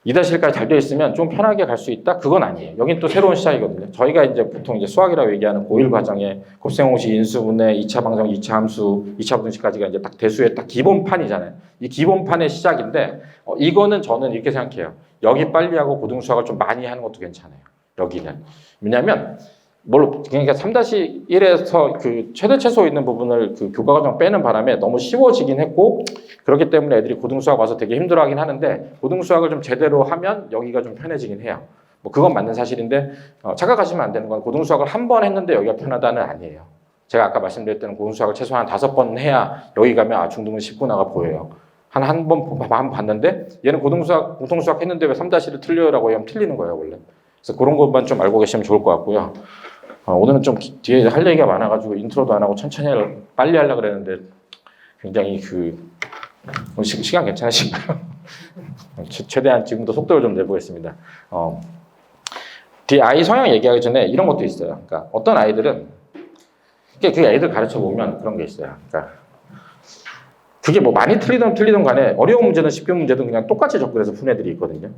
2-1까지 잘 되어 있으면 좀 편하게 갈 수 있다? 그건 아니에요. 여긴 또 새로운 시작이거든요. 저희가 이제 보통 이제 수학이라고 얘기하는 고1 과정에 곱셈공식, 인수분해, 2차 방정, 2차 함수, 2차 부등식까지가 이제 딱 대수의 딱 기본판이잖아요. 이 기본판의 시작인데, 이거는 저는 이렇게 생각해요. 여기 빨리 하고 고등수학을 좀 많이 하는 것도 괜찮아요. 여기는. 왜냐면, 그러니까 3-1에서 그 최대 최소 있는 부분을 그 교과과정 빼는 바람에 너무 쉬워지긴 했고, 그렇기 때문에 애들이 고등수학 와서 되게 힘들어하긴 하는데, 고등수학을 좀 제대로 하면 여기가 좀 편해지긴 해요. 뭐 그건 맞는 사실인데, 착각하시면 안 되는 건 고등수학을 한 번 했는데 여기가 편하다는 아니에요. 제가 아까 말씀드렸던 고등수학을 최소한 5번 해야 여기 가면 중등은 쉽구나가 보여요. 한 번 봤는데 얘는 공통수학 했는데 왜 3-1을 틀려요라고 하면 틀리는 거예요, 원래. 그래서 그런 것만 좀 알고 계시면 좋을 것 같고요. 오늘은 좀 뒤에 할 얘기가 많아가지고 인트로도 안 하고 천천히 빨리 하려고 그랬는데 굉장히 시간 괜찮으신가요? 최대한 지금도 속도를 좀 내보겠습니다. 뒤에 아이 성향 얘기하기 전에 이런 것도 있어요. 그러니까 어떤 아이들은 그 애들 가르쳐 보면 그런 게 있어요. 그러니까 그게 뭐 많이 틀리든 간에 어려운 문제든 쉽게 문제든 그냥 똑같이 접근해서 푼 애들이 있거든요.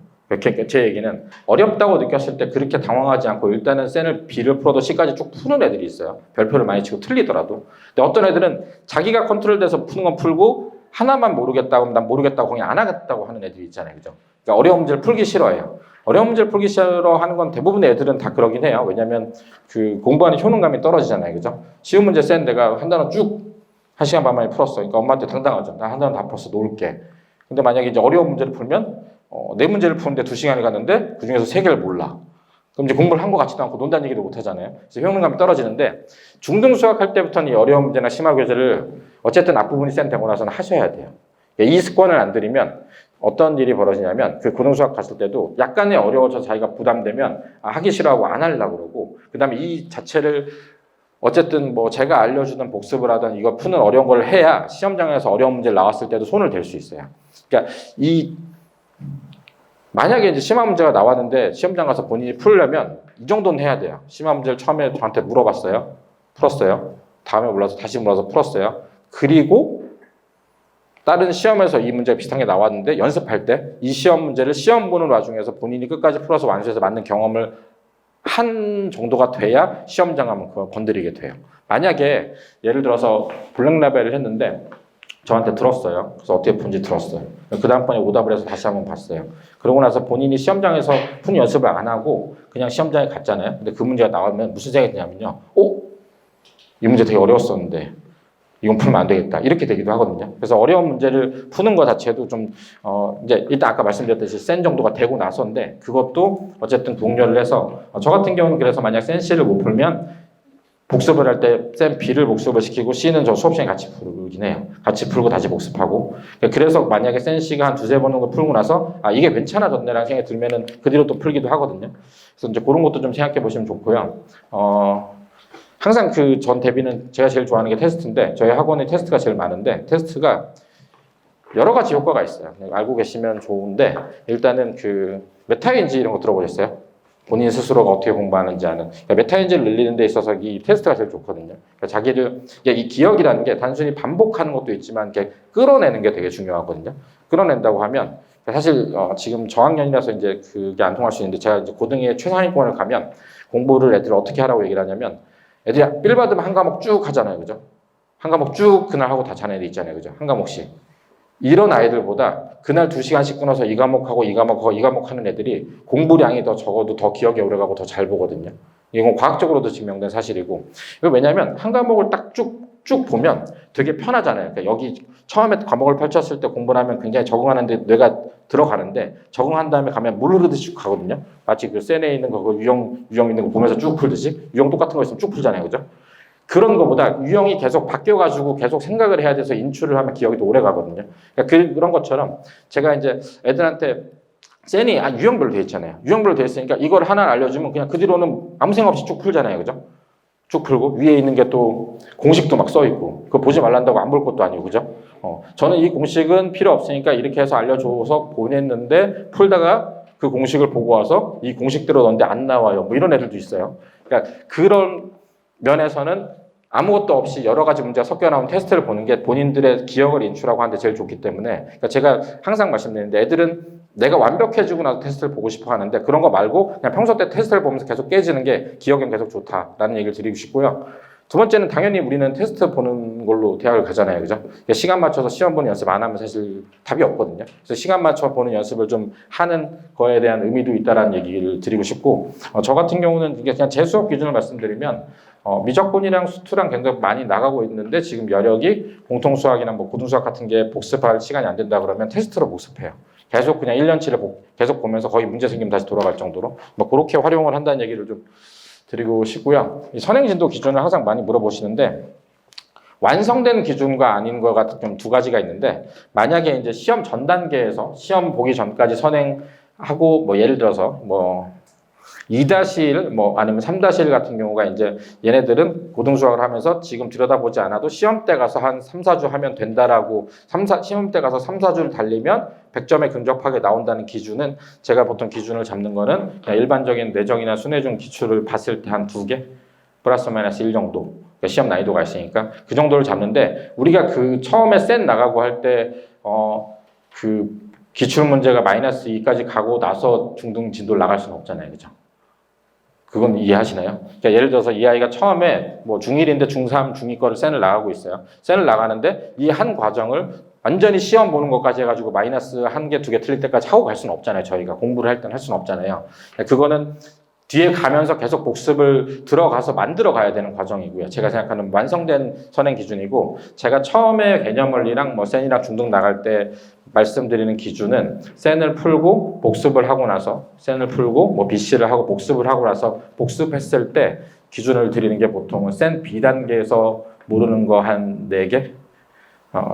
제 얘기는 어렵다고 느꼈을 때 그렇게 당황하지 않고 일단은 셀을 B를 풀어도 C까지 쭉 푸는 애들이 있어요. 별표를 많이 치고 틀리더라도. 근데 어떤 애들은 자기가 컨트롤돼서 푸는 건 풀고 하나만 모르겠다고 하면 난 모르겠다고 그냥 안 하겠다고 하는 애들이 있잖아요. 그죠? 그러니까 어려운 문제를 풀기 싫어해요. 어려운 문제를 풀기 싫어하는 건 대부분의 애들은 다 그러긴 해요. 왜냐면 그 공부하는 효능감이 떨어지잖아요. 그죠? 쉬운 문제 센 데가 한 단원 쭉 1시간 반 만에 풀었어. 그러니까 엄마한테 당당하죠. 나 한 단원 다 풀었어. 놀게. 근데 만약에 이제 어려운 문제를 풀면 4문제를 푸는데 2시간이 갔는데 그 중에서 3개를 몰라. 그럼 이제 공부를 한 것 같지도 않고 논다는 얘기도 못 하잖아요. 그래서 효능감이 떨어지는데 중등 수학할 때부터는 이 어려운 문제나 심화 교재를 어쨌든 앞부분이 센 되고 나서는 하셔야 돼요. 이 습관을 안 들이면 어떤 일이 벌어지냐면 그 고등 수학 갔을 때도 약간의 어려워서 자기가 부담되면 하기 싫어하고 안 하려고 그러고 그 다음에 이 자체를 어쨌든 뭐 제가 알려주는 복습을 하든 이거 푸는 어려운 걸 해야 시험장에서 어려운 문제를 나왔을 때도 손을 댈 수 있어요. 그러니까 만약에 이제 심화 문제가 나왔는데 시험장 가서 본인이 풀려면 이 정도는 해야 돼요. 심화 문제를 처음에 저한테 물어봤어요. 풀었어요. 다음에 몰라서 다시 물어서 풀었어요. 그리고 다른 시험에서 이 문제가 비슷한 게 나왔는데 연습할 때 이 시험 문제를 시험 보는 와중에서 본인이 끝까지 풀어서 완수해서 맞는 경험을 한 정도가 돼야 시험장 가면 그걸 건드리게 돼요. 만약에 예를 들어서 블랙라벨을 했는데 저한테 들었어요. 그래서 어떻게 푼지 들었어요. 그 다음번에 오답을 해서 다시 한번 봤어요. 그러고 나서 본인이 시험장에서 푼 연습을 안 하고 그냥 시험장에 갔잖아요. 근데 그 문제가 나오면 무슨 생각이 드냐면요. 이 문제 되게 어려웠었는데 이건 풀면 안 되겠다. 이렇게 되기도 하거든요. 그래서 어려운 문제를 푸는 것 자체도 좀, 이제 일단 아까 말씀드렸듯이 센 정도가 되고 나서인데 그것도 어쨌든 독려를 해서 저 같은 경우는 그래서 만약 센 C를 못 풀면 복습을 할 때 센 B를 복습을 시키고 C는 저 수업 시간에 같이 풀긴 해요. 같이 풀고 다시 복습하고. 그래서 만약에 센 C가 한 2-3번 정도 풀고 나서 이게 괜찮아졌네라는 생각이 들면은 그 뒤로 또 풀기도 하거든요. 그래서 이제 그런 것도 좀 생각해 보시면 좋고요. 항상 그 전 대비는 제가 제일 좋아하는 게 테스트인데 저희 학원에 테스트가 제일 많은데 테스트가 여러 가지 효과가 있어요. 알고 계시면 좋은데 일단은 그 메타인지 이런 거 들어보셨어요? 본인 스스로가 어떻게 공부하는지 아는 그러니까 메타인지를 늘리는 데 있어서 이 테스트가 제일 좋거든요. 그러니까 자기를 이 기억이라는 게 단순히 반복하는 것도 있지만 이렇게 끌어내는 게 되게 중요하거든요. 끌어낸다고 하면 사실 지금 저학년이라서 이제 그게 안 통할 수 있는데 제가 이제 고등의 최상위권을 가면 공부를 애들 어떻게 하라고 얘기를 하냐면 애들이 빌 받으면 한 과목 쭉 하잖아요. 그죠? 한 과목 쭉 그날 하고 다 자는 애들 있잖아요. 그죠? 한 과목씩. 이런 아이들보다 그날 2시간씩 끊어서 이 과목하고 이 과목하고 이 과목 하는 애들이 공부량이 더 적어도 더 기억에 오래가고 더 잘 보거든요. 이건 과학적으로도 증명된 사실이고. 왜냐하면 한 과목을 딱 쭉 보면 되게 편하잖아요. 그러니까 여기 처음에 과목을 펼쳤을 때 공부를 하면 굉장히 적응하는데 뇌가 들어가는데 적응한 다음에 가면 물 흐르듯이 가거든요. 마치 그 센에 있는 거, 유형 있는 거 보면서 쭉 풀듯이 유형 똑같은 거 있으면 쭉 풀잖아요. 그죠? 그런 거보다 유형이 계속 바뀌어가지고 계속 생각을 해야 돼서 인출을 하면 기억이 더 오래 가거든요. 그러니까 그런 것처럼 제가 이제 애들한테 센이 유형별로 돼 있잖아요. 유형별로 돼 있으니까 이걸 하나 알려주면 그냥 그 뒤로는 아무 생각 없이 쭉 풀잖아요. 그죠? 쭉 풀고 위에 있는 게 또 공식도 막 써 있고 그거 보지 말란다고 안 볼 것도 아니고 그죠? 저는 이 공식은 필요 없으니까 이렇게 해서 알려줘서 보냈는데 풀다가 그 공식을 보고 와서 이 공식대로 넣었는데 안 나와요. 뭐 이런 애들도 있어요. 그러니까 그런 면에서는 아무것도 없이 여러 가지 문제가 섞여 나온 테스트를 보는 게 본인들의 기억을 인출하고 하는데 제일 좋기 때문에, 그러니까 제가 항상 말씀드리는데 애들은 내가 완벽해지고 나서 테스트를 보고 싶어 하는데 그런 거 말고 그냥 평소 때 테스트를 보면서 계속 깨지는 게 기억엔 계속 좋다라는 얘기를 드리고 싶고요. 두 번째는 당연히 우리는 테스트 보는 걸로 대학을 가잖아요. 그죠? 그러니까 시간 맞춰서 시험 보는 연습 안 하면 사실 답이 없거든요. 그래서 시간 맞춰 보는 연습을 좀 하는 거에 대한 의미도 있다라는 얘기를 드리고 싶고, 저 같은 경우는 이게 그냥 제 수업 기준을 말씀드리면 미적분이랑 수투랑 굉장히 많이 나가고 있는데 지금 여력이 공통수학이나 뭐 고등수학 같은 게 복습할 시간이 안 된다 그러면 테스트로 복습해요. 계속 그냥 1년치를 계속 보면서 거의 문제 생기면 다시 돌아갈 정도로 뭐 그렇게 활용을 한다는 얘기를 좀 드리고 싶고요. 이 선행진도 기준을 항상 많이 물어보시는데 완성된 기준과 아닌 거가 좀 두 가지가 있는데, 만약에 이제 시험 전 단계에서 시험 보기 전까지 선행하고 뭐 예를 들어서 뭐 2-1 뭐 아니면 3-1 같은 경우가 이제 얘네들은 고등수학을 하면서 지금 들여다보지 않아도 시험 때 가서 한 3-4주 하면 된다라고 시험 때 가서 3-4주를 달리면 100점에 근접하게 나온다는 기준은, 제가 보통 기준을 잡는 거는 그냥 일반적인 내정이나 순회중 기출을 봤을 때 한 2개 플러스 마이너스 1 정도, 그러니까 시험 난이도가 있으니까 그 정도를 잡는데, 우리가 그 처음에 센 나가고 할 때 그 기출 문제가 마이너스 2까지 가고 나서 중등 진도를 나갈 수는 없잖아요. 그죠? 그건 이해하시나요? 그러니까 예를 들어서 이 아이가 처음에 뭐 중1인데 중3, 중2 거를 센을 나가고 있어요. 센을 나가는데 이 한 과정을 완전히 시험 보는 것까지 해가지고 마이너스 1개, 2개 틀릴 때까지 하고 갈 수는 없잖아요. 저희가 공부를 할 때는 할 수는 없잖아요. 그거는 뒤에 가면서 계속 복습을 들어가서 만들어 가야 되는 과정이고요. 제가 생각하는 완성된 선행 기준이고, 제가 처음에 개념원리랑 뭐 센이랑 중등 나갈 때 말씀드리는 기준은 센을 풀고 복습을 하고 나서, 센을 풀고 뭐 BC를 하고 복습을 하고 나서 복습했을 때 기준을 드리는 게 보통은 센 B단계에서 모르는 거 한 4개,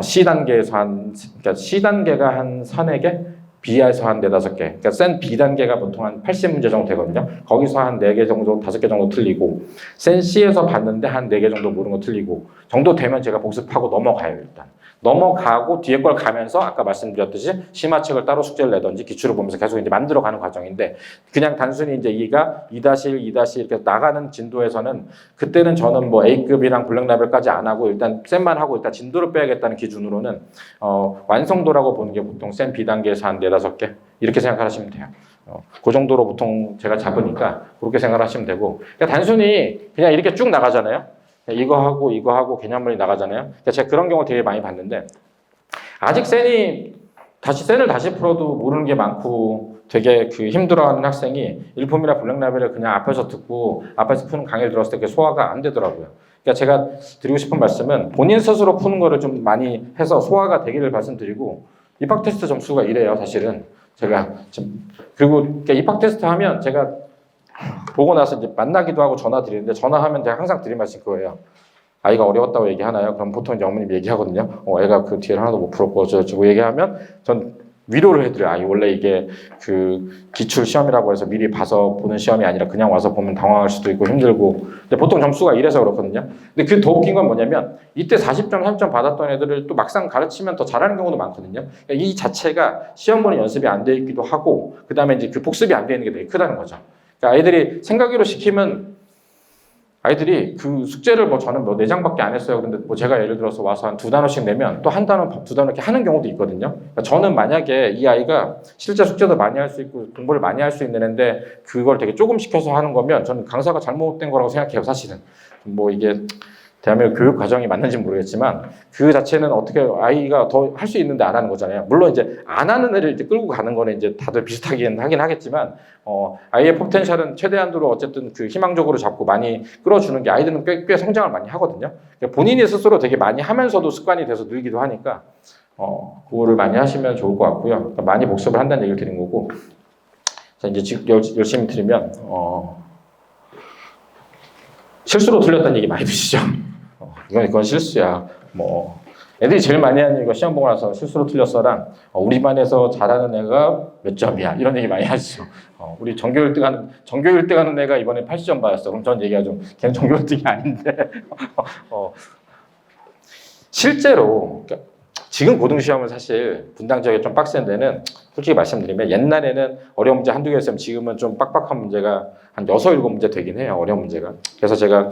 C단계에서 그러니까 C단계가 한 3-4개, B에서 한 4-5개. 그러니까 센 B단계가 보통 한 80문제 정도 되거든요. 거기서 한 4개 정도, 5개 정도 틀리고, 센 C에서 봤는데 한 4개 정도 모르는 거 틀리고 정도 되면 제가 복습하고 넘어가요. 일단 넘어가고 뒤에 걸 가면서 아까 말씀드렸듯이 심화책을 따로 숙제를 내든지 기출을 보면서 계속 이제 만들어가는 과정인데, 그냥 단순히 이제 이가 2-1, 2-1 이렇게 나가는 진도에서는 그때는 저는 뭐 A급이랑 블랙라벨까지 안 하고 일단 쌤만 하고 일단 진도를 빼야겠다는 기준으로는 완성도라고 보는 게 보통 쌤 B단계에서 한 4-5개 이렇게 생각하시면 돼요. 그 정도로 보통 제가 잡으니까 그렇게 생각하시면 되고, 그러니까 단순히 그냥 이렇게 쭉 나가잖아요. 이거 하고 개념물이 나가잖아요. 그러니까 제가 그런 경우 되게 많이 봤는데, 아직 센을 다시 풀어도 모르는 게 많고 되게 그 힘들어하는 학생이 일품이나 블랙라벨을 그냥 앞에서 듣고 앞에서 푸는 강의를 들었을 때 그게 소화가 안 되더라고요. 그러니까 제가 드리고 싶은 말씀은 본인 스스로 푸는 거를 좀 많이 해서 소화가 되기를 말씀드리고, 입학 테스트 점수가 이래요. 사실은 제가 그리고 그러니까 입학 테스트 하면 제가 보고 나서 이제 만나기도 하고 전화 드리는데, 전화하면 제가 항상 드린 말씀이 그거예요. 아이가 어려웠다고 얘기하나요? 그럼 보통 이제 어머님 얘기하거든요. 애가 그 뒤를 하나도 못 풀었고 어쩌고 얘기하면 전 위로를 해드려요. 아이 원래 이게 그 기출 시험이라고 해서 미리 봐서 보는 시험이 아니라 그냥 와서 보면 당황할 수도 있고 힘들고, 근데 보통 점수가 이래서 그렇거든요. 근데 그 더 웃긴 건 뭐냐면 이때 40점, 30점 받았던 애들을 또 막상 가르치면 더 잘하는 경우도 많거든요. 그러니까 이 자체가 시험 보는 연습이 안 돼 있기도 하고, 그 다음에 이제 그 복습이 안 돼 있는 게 되게 크다는 거죠. 그러니까 아이들이 생각으로 시키면 아이들이 그 숙제를 뭐 저는 뭐 4장밖에 안 했어요. 근데 뭐 제가 예를 들어서 와서 한 2단원씩 내면 또 1단원, 2단원 이렇게 하는 경우도 있거든요. 그러니까 저는 만약에 이 아이가 실제 숙제도 많이 할 수 있고 공부를 많이 할 수 있는 애인데 그걸 되게 조금 시켜서 하는 거면 저는 강사가 잘못된 거라고 생각해요. 사실은 뭐 이게 대한민국 교육 과정이 맞는지 모르겠지만 그 자체는 어떻게 아이가 더 할 수 있는데 안 하는 거잖아요. 물론 이제 안 하는 애를 이제 끌고 가는 거는 이제 다들 비슷하긴 하긴 하겠지만, 아이의 포텐셜은 최대한으로 어쨌든 그 희망적으로 잡고 많이 끌어주는 게 아이들은 꽤 성장을 많이 하거든요. 그러니까 본인이 스스로 되게 많이 하면서도 습관이 돼서 늘기도 하니까, 그거를 많이 하시면 좋을 것 같고요. 그러니까 많이 복습을 한다는 얘기를 드린 거고, 자, 이제 지금 열심히 드리면, 실수로 틀렸다는 얘기 많이 드시죠? 이건 실수야. 뭐 애들이 제일 많이 하는 이거 시험 보고 나서 실수로 틀렸어랑 우리 반에서 잘하는 애가 몇 점이야 이런 얘기 많이 하시죠. 우리 전교 1등 하는 애가 이번에 80점 받았어. 그럼 전 얘기하죠. 걔는 전교 1등이 아닌데. 실제로 지금 고등시험은 사실 분당 지역에 좀 빡센 데는 솔직히 말씀드리면 옛날에는 어려운 문제 한두 개 있으면 지금은 좀 빡빡한 문제가 한 6, 7문제 되긴 해요. 어려운 문제가. 그래서 제가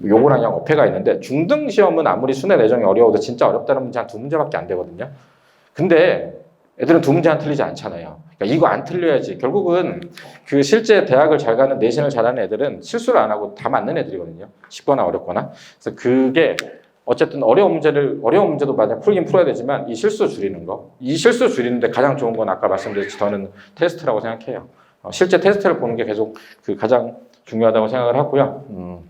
요거랑 그냥 어폐가 있는데 중등 시험은 아무리 순회 내정이 어려워도 진짜 어렵다는 문제 한 2문제밖에 안 되거든요. 근데 애들은 2문제 안 틀리지 않잖아요. 그러니까 이거 안 틀려야지. 결국은 그 실제 대학을 잘 가는 내신을 잘하는 애들은 실수를 안 하고 다 맞는 애들이거든요. 쉽거나 어렵거나. 그래서 그게 어쨌든 어려운 문제도 만약 풀긴 풀어야 되지만 이 실수 줄이는 거. 이 실수 줄이는데 가장 좋은 건 아까 말씀드렸듯이 저는 테스트라고 생각해요. 실제 테스트를 보는 게 계속 그 가장 중요하다고 생각을 하고요.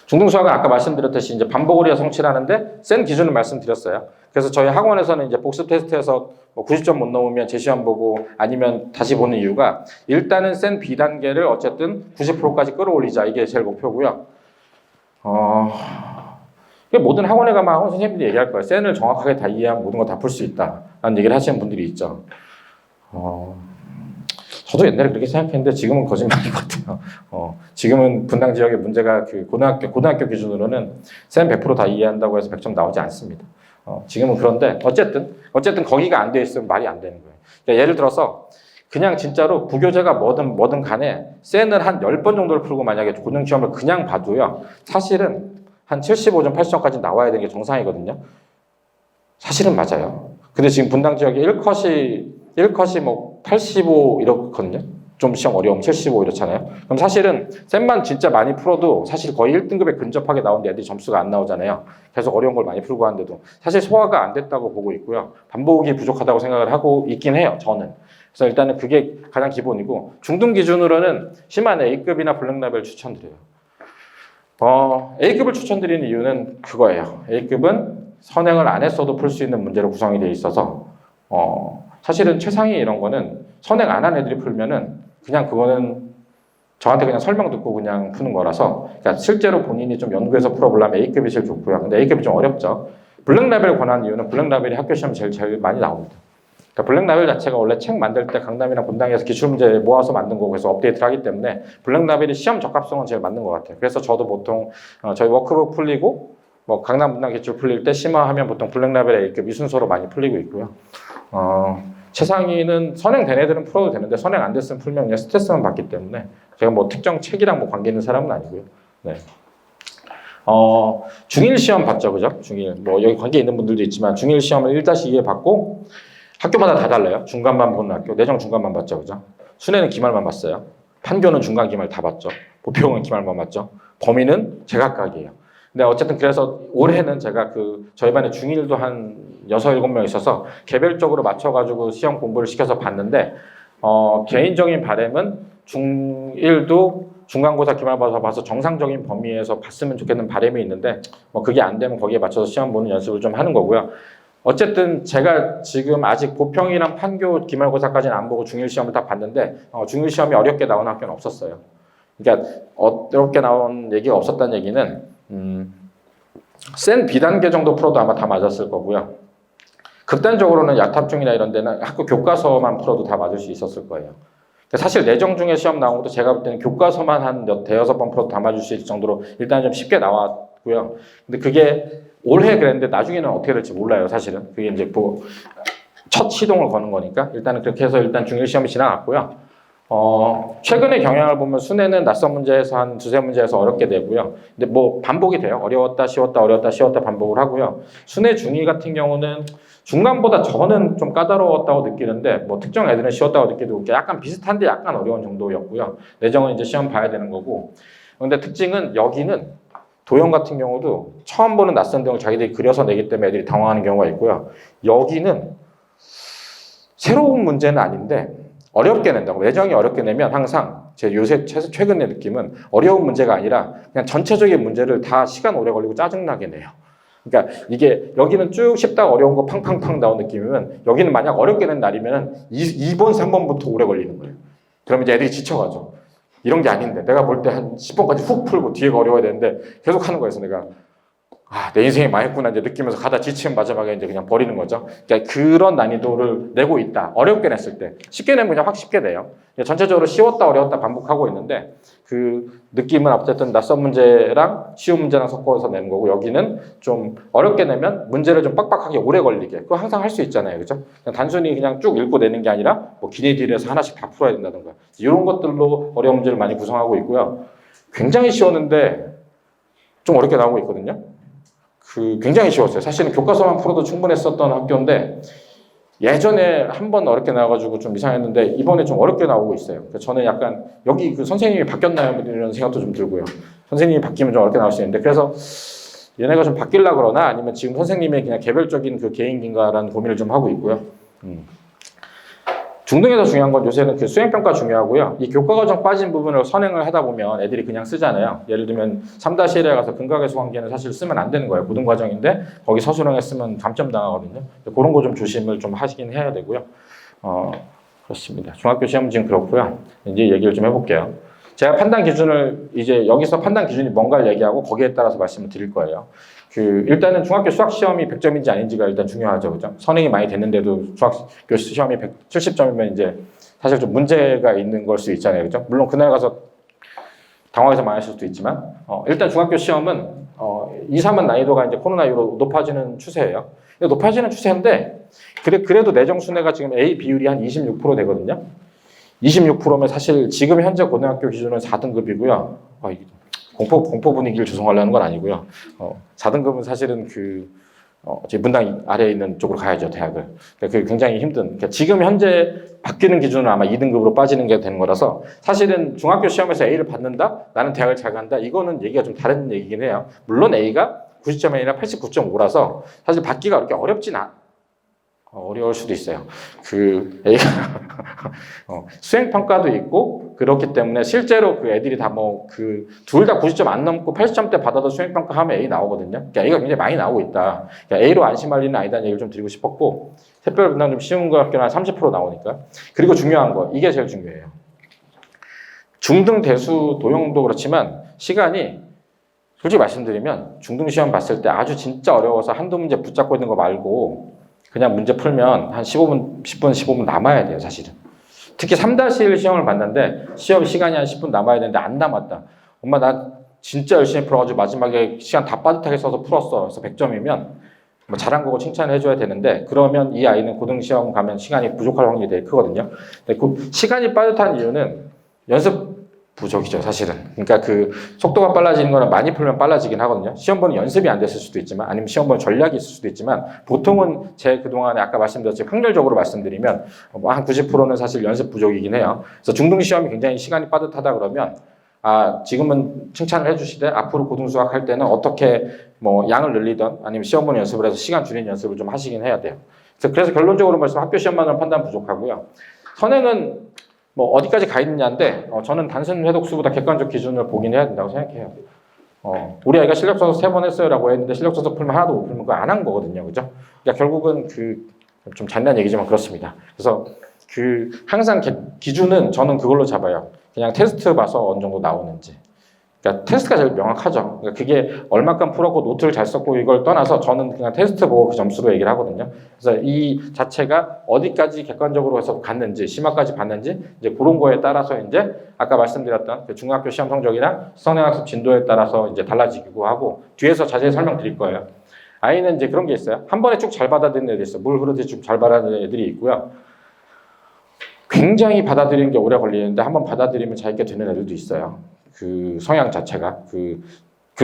중등 수학은 아까 말씀드렸듯이 이제 반복을 해서 성취하는데 센 기준을 말씀드렸어요. 그래서 저희 학원에서는 이제 복습 테스트에서 뭐 90점 못 넘으면 재시험 보고 아니면 다시 보는 이유가 일단은 센 B단계를 어쨌든 90%까지 끌어올리자. 이게 제일 목표고요. 모든 학원에 가면 학원 선생님들이 얘기할 거예요. 센을 정확하게 다 이해하면 모든 거 다 풀 수 있다. 라는 얘기를 하시는 분들이 있죠. 저도 옛날에 그렇게 생각했는데 지금은 거짓말인 것 같아요. 지금은 분당 지역의 문제가 그 고등학교 기준으로는 센 100% 다 이해한다고 해서 100점 나오지 않습니다. 지금은 그런데 어쨌든 거기가 안 돼 있으면 말이 안 되는 거예요. 그러니까 예를 들어서 그냥 진짜로 부교재가 뭐든 간에 센을 한 10번 정도를 풀고 만약에 고등 시험을 그냥 봐도요. 사실은 한 75점, 80점까지 나와야 되는 게 정상이거든요. 사실은 맞아요. 근데 지금 분당 지역에 1컷이 뭐 85 이렇거든요. 좀 시험 어려우면 75 이렇잖아요. 그럼 사실은 쌤만 진짜 많이 풀어도 사실 거의 1등급에 근접하게 나오는데 애들이 점수가 안 나오잖아요. 계속 어려운 걸 많이 풀고 하는데도 사실 소화가 안 됐다고 보고 있고요. 반복이 부족하다고 생각을 하고 있긴 해요. 저는. 그래서 일단은 그게 가장 기본이고 중등 기준으로는 심한 A급이나 블랙라벨 추천드려요. A급을 추천드리는 이유는 그거예요. A급은 선행을 안 했어도 풀 수 있는 문제로 구성이 되어 있어서 사실은 최상위 이런 거는 선행 안 한 애들이 풀면은 그냥 그거는 저한테 그냥 설명 듣고 그냥 푸는 거라서 그러니까 실제로 본인이 좀 연구해서 풀어보려면 A급이 제일 좋고요. 근데 A급이 좀 어렵죠. 블랙라벨 권한 이유는 블랙라벨이 학교 시험 제일 많이 나옵니다. 그러니까 블랙라벨 자체가 원래 책 만들 때 강남이나 본당에서 기출문제 모아서 만든 거고 해서 업데이트를 하기 때문에 블랙라벨이 시험 적합성은 제일 맞는 것 같아요. 그래서 저도 보통 저희 워크북 풀리고 뭐 강남 분당 기출 풀릴 때 심화하면 보통 블랙라벨 A급 이 순서로 많이 풀리고 있고요. 최상위는 선행된 애들은 풀어도 되는데 선행 안 됐으면 풀면 그냥 스트레스만 받기 때문에 제가 뭐 특정 책이랑 뭐 관계 있는 사람은 아니고요. 네. 중일 시험 봤죠, 그죠? 중일 뭐 여기 관계 있는 분들도 있지만 중일 시험을 1-2에 봤고 학교마다 다 달라요. 중간만 보는 학교, 내정 중간만 봤죠, 그죠? 순회는 기말만 봤어요. 판교는 중간 기말 다 봤죠. 보평은 기말만 봤죠. 범위는 제각각이에요. 근데 어쨌든 그래서 올해는 제가 저희 반에 중1도 한 6, 7명 있어서 개별적으로 맞춰가지고 시험 공부를 시켜서 봤는데 개인적인 바람은 중1도 중간고사 기말고사 봐서 정상적인 범위에서 봤으면 좋겠는 바람이 있는데 뭐 그게 안 되면 거기에 맞춰서 시험 보는 연습을 좀 하는 거고요. 어쨌든 제가 지금 아직 보평이랑 판교 기말고사까지는 안 보고 중1 시험을 다 봤는데 중1 시험이 어렵게 나온 학교는 없었어요. 그러니까 어렵게 나온 얘기가 없었다는 얘기는 센 B단계 정도 풀어도 아마 다 맞았을 거고요. 극단적으로는 야탑중이나 이런 데는 학교 교과서만 풀어도 다 맞을 수 있었을 거예요. 사실 내정 중에 시험 나온 것도 제가 볼 때는 교과서만 한 5-6번 풀어도 다 맞을 수 있을 정도로 일단 좀 쉽게 나왔고요. 근데 그게 올해 그랬는데 나중에는 어떻게 될지 몰라요, 사실은. 그게 이제 첫 시동을 거는 거니까. 일단은 그렇게 해서 일단 중1 시험이 지나갔고요. 최근의 경향을 보면 순회는 낯선 문제에서 한 2-3문제에서 어렵게 되고요. 근데 뭐 반복이 돼요. 어려웠다, 쉬웠다, 어려웠다, 쉬웠다 반복을 하고요. 순회 중2 같은 경우는 중간보다 저는 좀 까다로웠다고 느끼는데 뭐 특정 애들은 쉬웠다고 느끼고 약간 비슷한데 약간 어려운 정도였고요. 내정은 이제 시험 봐야 되는 거고. 근데 특징은 여기는 도형 같은 경우도 처음 보는 낯선 도형을 자기들이 그려서 내기 때문에 애들이 당황하는 경우가 있고요. 여기는 새로운 문제는 아닌데 어렵게 낸다고. 내정이 어렵게 내면 항상 제 요새 최근의 느낌은 어려운 문제가 아니라 그냥 전체적인 문제를 다 시간 오래 걸리고 짜증나게 내요. 그러니까 이게 여기는 쭉 쉽다 어려운 거 팡팡팡 나온 느낌이면 여기는 만약 어렵게 낸 날이면 2번, 3번부터 오래 걸리는 거예요. 그러면 이제 애들이 지쳐가죠. 이런 게 아닌데 내가 볼 때 한 10번까지 훅 풀고 뒤에가 어려워야 되는데 계속 하는 거여서 내가 내 인생이 망했구나 이제 느끼면서 가다 지치면 마지막에 이제 그냥 버리는 거죠. 그러니까 그런 난이도를 내고 있다. 어렵게 냈을 때. 쉽게 내면 그냥 확 쉽게 돼요. 전체적으로 쉬웠다 어려웠다 반복하고 있는데 그 느낌은 어쨌든 낯선 문제랑 쉬운 문제랑 섞어서 내는 거고, 여기는 좀 어렵게 내면 문제를 좀 빡빡하게 오래 걸리게. 그거 항상 할 수 있잖아요. 그죠? 그냥 단순히 그냥 쭉 읽고 내는 게 아니라 뭐 기내딜에서 하나씩 다 풀어야 된다든가. 이런 것들로 어려운 문제를 많이 구성하고 있고요. 굉장히 쉬웠는데 좀 어렵게 나오고 있거든요. 굉장히 쉬웠어요. 사실은 교과서만 풀어도 충분했었던 학교인데 예전에 한 번 어렵게 나와가지고 좀 이상했는데 이번에 좀 어렵게 나오고 있어요. 그래서 저는 약간 여기 그 선생님이 바뀌었나요? 이런 생각도 좀 들고요. 선생님이 바뀌면 좀 어렵게 나올 수 있는데, 그래서 얘네가 좀 바뀌려고 그러나 아니면 지금 선생님의 그냥 개별적인 그 개인기인가라는 고민을 좀 하고 있고요. 중등에서 중요한 건 요새는 그 수행평가 중요하고요. 이 교과과정 빠진 부분을 선행을 하다 보면 애들이 그냥 쓰잖아요. 예를 들면 3-1에 가서 근각의수 관계는 사실 쓰면 안 되는 거예요. 고등과정인데 거기 서술형에 쓰면 감점 당하거든요. 그런 거 좀 조심을 좀 하시긴 해야 되고요. 그렇습니다. 중학교 시험 문제는 그렇고요. 이제 얘기를 좀 해볼게요. 제가 판단 기준을 이제 여기서 판단 기준이 뭔가를 얘기하고 거기에 따라서 말씀을 드릴 거예요. 일단은 중학교 수학 시험이 100점인지 아닌지가 일단 중요하죠. 그죠? 선행이 많이 됐는데도 중학교 시험이 170점이면 이제 사실 좀 문제가 있는 걸 수 있잖아요. 그죠? 물론 그날 가서 당황해서 망하실 수도 있지만, 일단 중학교 시험은 2, 3은 난이도가 이제 코로나 이후로 높아지는 추세예요. 높아지는 추세인데, 그래도 내정 순회가 지금 A 비율이 한 26% 되거든요. 26%면 사실 지금 현재 고등학교 기준은 4등급이고요. 공포 분위기를 조성하려는 건 아니고요. 4등급은 사실은 제 문당 아래에 있는 쪽으로 가야죠, 대학을. 그게 굉장히 힘든. 그러니까 지금 현재 바뀌는 기준은 아마 2등급으로 빠지는 게 되는 거라서, 사실은 중학교 시험에서 A를 받는다? 나는 대학을 잘 간다? 이거는 얘기가 좀 다른 얘기긴 해요. 물론 A가 90점이 아니라 89.5라서 사실 받기가 그렇게 어렵진 어려울 수도 있어요. A가 수행 평가도 있고 그렇기 때문에 실제로 애들이 다 둘 다 90점 안 넘고 80점대 받아도 수행 평가 하면 A 나오거든요. 그러니까 A가 굉장히 많이 나오고 있다. 그러니까 A로 안심할 일은 아니다는 얘기를 좀 드리고 싶었고, 특별 분당 좀 쉬운 거 학교는 한 30% 나오니까. 그리고 중요한 거, 이게 제일 중요해요. 중등 대수 도형도 그렇지만 시간이, 솔직히 말씀드리면 중등 시험 봤을 때 아주 진짜 어려워서 한두 문제 붙잡고 있는 거 말고 그냥 문제 풀면 한 15분 남아야 돼요, 사실은. 특히 3-1 시험을 봤는데 시험 시간이 한 10분 남아야 되는데 안 남았다. 엄마 나 진짜 열심히 풀어가지고 마지막에 시간 다 빠듯하게 써서 풀었어. 그래서 100점이면 잘한 거고 칭찬을 해줘야 되는데, 그러면 이 아이는 고등 시험 가면 시간이 부족할 확률이 되게 크거든요. 근데 그 시간이 빠듯한 이유는 연습 부족이죠, 사실은. 그러니까 속도가 빨라지는 거는 많이 풀면 빨라지긴 하거든요. 시험 보는 연습이 안 됐을 수도 있지만, 아니면 시험 보는 전략이 있을 수도 있지만, 보통은 제 그동안에 아까 말씀드렸지 확률적으로 말씀드리면 한 90%는 사실 연습 부족이긴 해요. 그래서 중등 시험이 굉장히 시간이 빠듯하다 그러면, 지금은 칭찬을 해주시되 앞으로 고등 수학 할 때는 어떻게 양을 늘리던 아니면 시험 보는 연습을 해서 시간 줄이는 연습을 좀 하시긴 해야 돼요. 그래서 결론적으로 말씀, 학교 시험만으로 판단 부족하고요. 선행은 어디까지 가 있느냐인데, 저는 단순 회독수보다 객관적 기준을 보긴 해야 된다고 생각해요. 우리 아이가 실력서적 3번 했어요라고 했는데 실력서적 풀면 하나도 못 풀면 그거 안 한 거거든요. 그죠? 그러니까 결국은 좀 잔인한 얘기지만 그렇습니다. 그래서 항상 기준은 저는 그걸로 잡아요. 그냥 테스트 봐서 어느 정도 나오는지. 그러니까 테스트가 제일 명확하죠. 그러니까 그게 얼마큼 풀었고 노트를 잘 썼고 이걸 떠나서 저는 그냥 테스트 보고 그 점수로 얘기를 하거든요. 그래서 이 자체가 어디까지 객관적으로 해서 갔는지, 심화까지 봤는지, 이제 그런 거에 따라서 이제 아까 말씀드렸던 중학교 시험 성적이나 성형학습 진도에 따라서 이제 달라지기도 하고, 뒤에서 자세히 설명드릴 거예요. 아이는 이제 그런 게 있어요. 한 번에 쭉 잘 받아들이는 애들이 있어요. 물 흐르듯이 쭉 잘 받아들이는 애들이 있고요. 굉장히 받아들이는 게 오래 걸리는데 한번 받아들이면 잘 있게 되는 애들도 있어요. 성향 자체가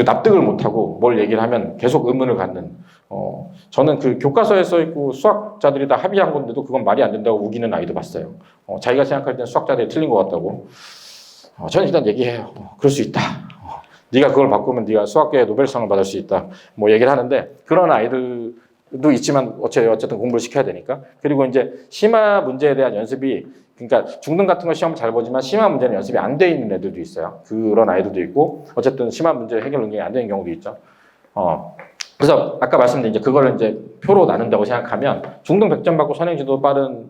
납득을 못하고 뭘 얘기를 하면 계속 의문을 갖는. 저는 교과서에 써 있고 수학자들이 다 합의한 건데도 그건 말이 안 된다고 우기는 아이도 봤어요. 자기가 생각할 땐 수학자들이 틀린 것 같다고. 저는 일단 얘기해요. 그럴 수 있다. 네가 그걸 바꾸면 네가 수학계의 노벨상을 받을 수 있다. 얘기를 하는데, 그런 아이들도 있지만 어쨌든 공부를 시켜야 되니까. 그리고 이제 심화 문제에 대한 연습이, 그러니까 중등 같은 거 시험 잘 보지만 심화 문제는 연습이 안 돼 있는 애들도 있어요. 그런 아이들도 있고, 어쨌든 심화 문제 해결 능력이 안 되는 경우도 있죠. 그래서 아까 말씀드린 이제 그거를 이제 표로 나눈다고 생각하면 중등 100점 받고 선행지도 빠른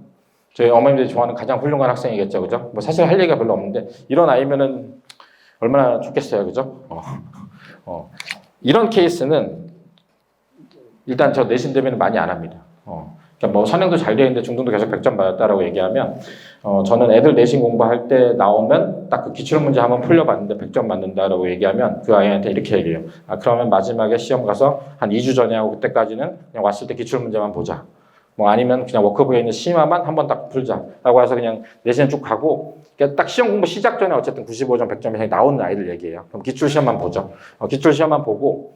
저희 어머님들이 좋아하는 가장 훌륭한 학생이겠죠, 그죠? 사실 할 얘기가 별로 없는데 이런 아이면은 얼마나 좋겠어요, 그죠? 이런 케이스는 일단 저 내신 대비는 많이 안 합니다. 그러니까 뭐 선행도 잘 되어 있는데 중등도 계속 100점 받았다라고 얘기하면 저는 애들 내신 공부할 때 나오면 딱 그 기출 문제 한번 풀려봤는데 100점 맞는다라고 얘기하면 그 아이한테 이렇게 얘기해요. 그러면 마지막에 시험 가서 한 2주 전에 하고 그때까지는 그냥 왔을 때 기출 문제만 보자. 뭐 아니면 그냥 워크북에 있는 심화만 한번 딱 풀자라고 해서 그냥 내신 쭉 가고 딱 시험 공부 시작 전에 어쨌든 95점, 100점 이상이 나오는 아이들 얘기예요. 그럼 기출 시험만 보죠. 기출 시험만 보고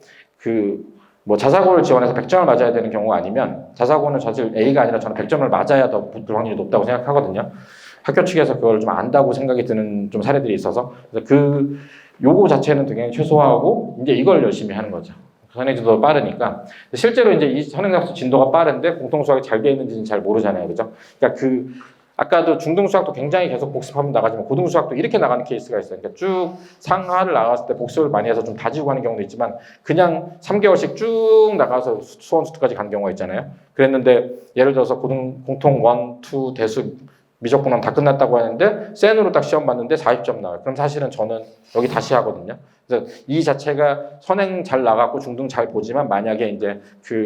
뭐 자사고를 지원해서 100점을 맞아야 되는 경우가 아니면 자사고는 사실 A가 아니라 저는 100점을 맞아야 더 붙을 확률이 높다고 생각하거든요. 학교 측에서 그걸 좀 안다고 생각이 드는 좀 사례들이 있어서 그래서 요거 자체는 되게 최소화하고 이제 이걸 열심히 하는 거죠. 선행지도 빠르니까 실제로 이제 이 선행학습 진도가 빠른데 공통수학이 잘 돼 있는지는 잘 모르잖아요, 그죠? 그러니까 아까도 중등수학도 굉장히 계속 복습하면 나가지만 고등수학도 이렇게 나가는 케이스가 있어요. 그러니까 쭉 상하를 나갔을 때 복습을 많이 해서 좀 다지고 가는 경우도 있지만 그냥 3개월씩 쭉 나가서 수원 수투까지 간 경우가 있잖아요. 그랬는데 예를 들어서 공통 1, 2 대수 미적분은 다 끝났다고 하는데 센으로 딱 시험 봤는데 40점 나와요. 그럼 사실은 저는 여기 다시 하거든요. 그래서 이 자체가 선행 잘 나갔고 중등 잘 보지만 만약에 이제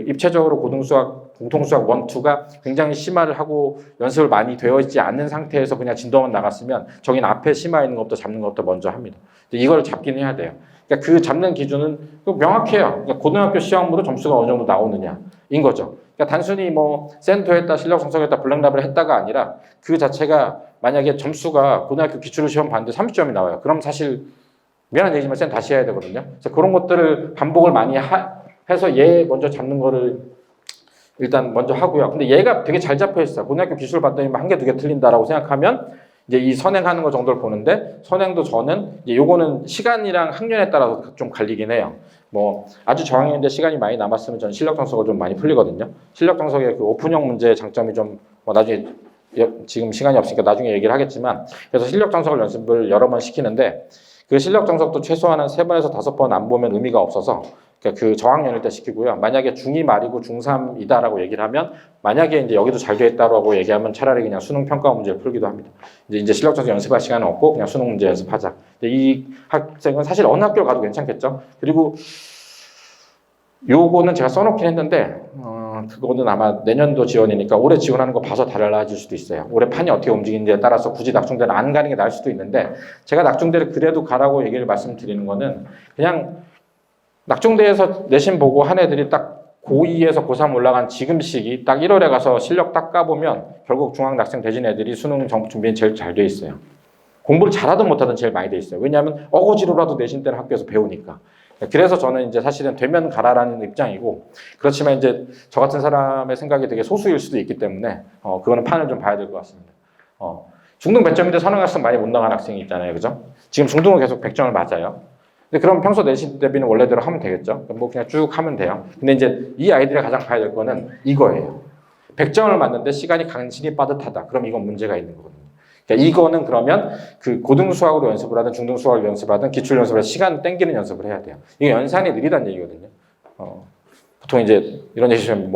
입체적으로 고등수학, 공통수학 1, 2가 굉장히 심화를 하고 연습을 많이 되어 있지 않는 상태에서 그냥 진도만 나갔으면 저기는 앞에 심화 있는 것부터 잡는 것부터 먼저 합니다. 이걸 잡긴 해야 돼요. 그러니까 그 잡는 기준은 명확해요. 그러니까 고등학교 시험으로 점수가 어느 정도 나오느냐인 거죠. 그러니까 단순히 뭐 센터 했다, 실력 성적했다, 블랙랍을 했다가 아니라 그 자체가 만약에 점수가 고등학교 기출 시험 봤는데 30점이 나와요. 그럼 사실 미안한 얘기지만 쌤 다시 해야 되거든요. 그래서 그런 것들을 반복을 많이 해서 얘 먼저 잡는 거를 일단 먼저 하고요. 근데 얘가 되게 잘 잡혀 있어요. 고등학교 기술 봤더니 한 개, 두 개 틀린다라고 생각하면 이제 이 선행하는 거 정도를 보는데 선행도 저는 이제 요거는 시간이랑 학년에 따라서 좀 갈리긴 해요. 뭐 아주 저학년인데 시간이 많이 남았으면 저는 실력 정석을 좀 많이 풀리거든요. 실력 정석의 그 오픈형 문제의 장점이 좀 뭐 나중에 지금 시간이 없으니까 나중에 얘기를 하겠지만 그래서 실력 정석을 연습을 여러 번 시키는데 그 실력 정석도 최소한 한 3번에서 5번 안 보면 의미가 없어서 그러니까 그 저학년일 때 시키고요. 만약에 중2 말이고 중3이다라고 얘기를 하면 만약에 이제 여기도 잘 돼 있다라고 얘기하면 차라리 그냥 수능 평가 문제를 풀기도 합니다. 이제 실력 정석 연습할 시간은 없고 그냥 수능 문제 연습하자. 이 학생은 사실 어느 학교를 가도 괜찮겠죠. 그리고 요거는 제가 써놓긴 했는데 그거는 아마 내년도 지원이니까 올해 지원하는 거 봐서 달라질 수도 있어요. 올해 판이 어떻게 움직이는지에 따라서 굳이 낙중대를 안 가는 게 나을 수도 있는데 제가 낙중대를 그래도 가라고 얘기를 말씀드리는 거는 그냥 낙중대에서 내신 보고 한 애들이 딱 고2에서 고3 올라간 지금 시기 딱 1월에 가서 실력 딱 까보면 결국 중학낙생 되신 애들이 수능 준비는 제일 잘 돼 있어요. 공부를 잘하든 못하든 제일 많이 돼 있어요. 왜냐하면 어거지로라도 내신 때는 학교에서 배우니까. 그래서 저는 이제 사실은 되면 가라라는 입장이고 그렇지만 이제 저 같은 사람의 생각이 되게 소수일 수도 있기 때문에 그거는 판을 좀 봐야 될 것 같습니다. 중등 100점인데 선행학습 많이 못 나간 학생이 있잖아요, 그죠? 지금 중등은 계속 100점을 맞아요. 근데 그럼 평소 내신 대비는 원래대로 하면 되겠죠? 뭐 그냥 쭉 하면 돼요. 근데 이제 이 아이들이 가장 봐야 될 거는 이거예요. 100점을 맞는데 시간이 간신히 빠듯하다. 그럼 이건 문제가 있는 거거든요. 그러니까 이거는 그러면 그 고등수학으로 연습을 하든 중등수학으로 연습을 하든 기출 연습을 해서 시간 땡기는 연습을 해야 돼요. 이게 연산이 느리다는 얘기거든요. 보통 이제 이런 얘기 하시면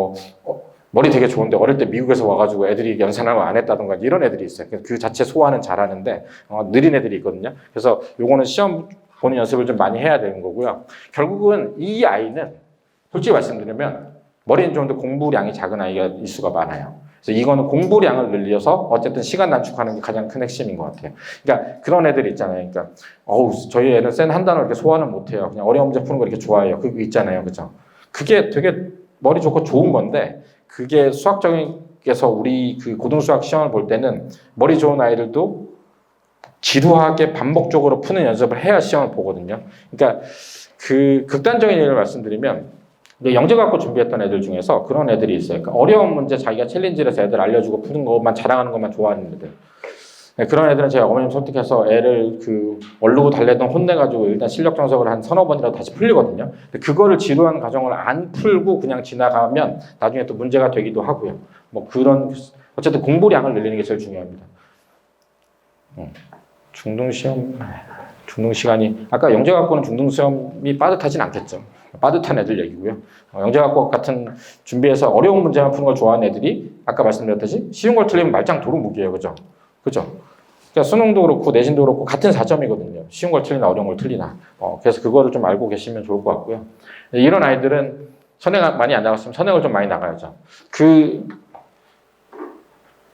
머리 되게 좋은데 어릴 때 미국에서 와가지고 애들이 연산을 안 했다던가 이런 애들이 있어요. 그 자체 소화는 잘하는데 느린 애들이 있거든요. 그래서 요거는 시험 보는 연습을 좀 많이 해야 되는 거고요. 결국은 이 아이는 솔직히 말씀드리면 머리는 좋은데 공부량이 작은 아이가 일 수가 많아요. 그래서 이거는 공부량을 늘려서 어쨌든 시간 단축하는 게 가장 큰 핵심인 것 같아요. 그러니까 그런 애들 있잖아요. 그러니까 저희 애는 센 한 단어 이렇게 소화는 못해요. 그냥 어려운 문제 푸는 거 이렇게 좋아해요. 그거 있잖아요, 그죠? 그게 되게 머리 좋고 좋은 건데 그게 수학적에서 우리 그 고등수학 시험을 볼 때는 머리 좋은 아이들도 지루하게 반복적으로 푸는 연습을 해야 시험을 보거든요. 그러니까 그 극단적인 예를 말씀드리면 영재 갖고 준비했던 애들 중에서 그런 애들이 있어요. 그러니까 어려운 문제 자기가 챌린지를 해서 애들 알려주고 푸는 것만 자랑하는 것만 좋아하는 애들. 그런 애들은 제가 어머님 설득해서 애를 얼르고 달래던 혼내가지고 일단 실력 정석을 한 서너 번이라도 다시 풀리거든요. 근데 그거를 지루한 과정을 안 풀고 그냥 지나가면 나중에 또 문제가 되기도 하고요. 뭐 그런 어쨌든 공부량을 늘리는 게 제일 중요합니다. 중등 시간이 아까 영재학과는 중등 시험이 빠듯하진 않겠죠. 빠듯한 애들 얘기고요. 영재학과 같은 준비해서 어려운 문제만 푸는 걸 좋아하는 애들이 아까 말씀드렸듯이 쉬운 걸 틀리면 말짱 도루묵이에요, 그죠? 그죠? 그러니까 수능도 그렇고 내신도 그렇고 같은 4점이거든요. 쉬운 걸 틀리나 어려운 걸 틀리나. 그래서 그거를 좀 알고 계시면 좋을 것 같고요. 이런 아이들은 선행 많이 안 나갔으면 선행을 좀 많이 나가야죠.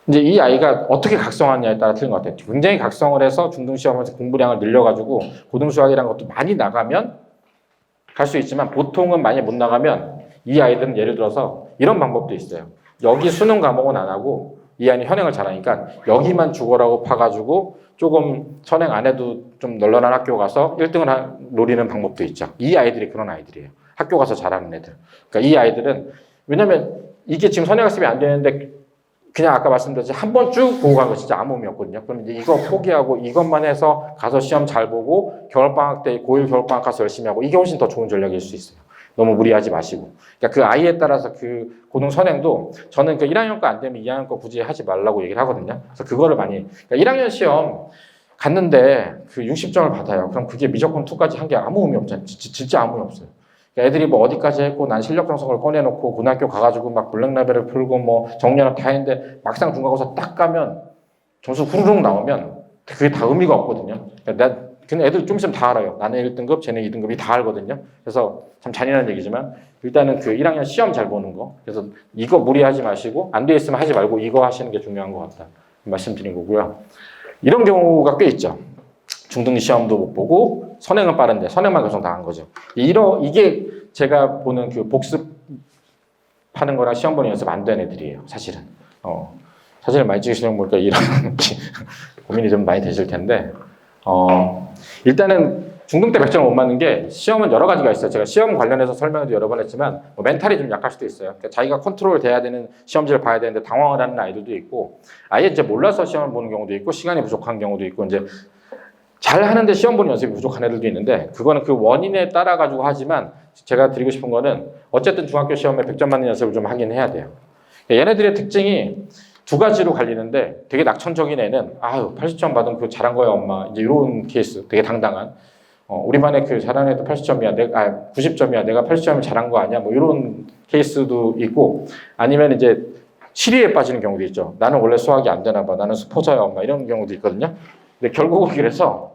이제 이 아이가 어떻게 각성하느냐에 따라 틀린 것 같아요. 굉장히 각성을 해서 중등시험에서 공부량을 늘려가지고 고등수학이라는 것도 많이 나가면 갈 수 있지만 보통은 많이 못 나가면 이 아이들은 예를 들어서 이런 방법도 있어요. 여기 수능 과목은 안 하고 이 아이는 현행을 잘하니까 여기만 죽어라고 파가지고 조금 선행 안 해도 좀 널널한 학교 가서 1등을 노리는 방법도 있죠. 이 아이들이 그런 아이들이에요. 학교 가서 잘하는 애들. 그러니까 이 아이들은 왜냐면 이게 지금 선행 학습이 안 되는데 그냥 아까 말씀드렸듯이 한 번 쭉 보고 간 거 진짜 아무 의미 없거든요. 그럼 이제 이거 포기하고 이것만 해서 가서 시험 잘 보고 겨울방학 때 고1 겨울방학 가서 열심히 하고 이게 훨씬 더 좋은 전략일 수 있어요. 너무 무리하지 마시고. 그러니까 그 아이에 따라서 그 고등 선행도 저는 그 1학년 거 안 되면 2학년 거 굳이 하지 말라고 얘기를 하거든요. 그래서 그거를 많이 그러니까 1학년 시험 갔는데 그 60점을 받아요. 그럼 그게 미적분 2까지 한 게 아무 의미 없잖아요. 진짜 아무 의미 없어요. 애들이 뭐 어디까지 했고 난 실력 정석을 꺼내놓고 고등학교 가가지고 막 블랙라벨을 풀고 뭐 정리하고 다 했는데 막상 중간고사 딱 가면 점수 후루룩 나오면 그게 다 의미가 없거든요. 그러니까 근데 애들 좀 있으면 다 알아요. 나는 1등급, 쟤는 2등급이 다 알거든요. 그래서 참 잔인한 얘기지만 일단은 그 1학년 시험 잘 보는 거. 그래서 이거 무리하지 마시고 안 돼 있으면 하지 말고 이거 하시는 게 중요한 것 같다. 말씀드린 거고요. 이런 경우가 꽤 있죠. 중등 시험도 못 보고 선행은 빠른데 선행만 계속 당한 거죠. 이게 제가 보는 그 복습하는 거랑 시험 보는 연습 안 된 애들이에요. 사실은. 사진을 많이 찍으시는 거 보니까 이런 고민이 좀 많이 되실 텐데 일단은 중등 때 100점을 못 맞는 게 시험은 여러 가지가 있어요. 제가 시험 관련해서 설명도 여러 번 했지만 뭐 멘탈이 좀 약할 수도 있어요. 그러니까 자기가 컨트롤 돼야 되는 시험지를 봐야 되는데 당황을 하는 아이들도 있고 아예 이제 몰라서 시험을 보는 경우도 있고 시간이 부족한 경우도 있고 이제 잘 하는데 시험 보는 연습이 부족한 애들도 있는데 그거는 그 원인에 따라 가지고 하지만 제가 드리고 싶은 거는 어쨌든 중학교 시험에 100점 맞는 연습을 좀 하긴 해야 돼요. 얘네들의 특징이 두 가지로 갈리는데 되게 낙천적인 애는 아유 80점 받으면 그거 잘한 거야 엄마 이제 이런 케이스 되게 당당한 우리 반에 그 잘하는 애도 80점이야 90점이야 내가 80점이 잘한 거 아니야 뭐 이런 케이스도 있고 아니면 이제 시리에 빠지는 경우도 있죠. 나는 원래 수학이 안 되나 봐 나는 수포자야 엄마 이런 경우도 있거든요. 근데 결국은 그래서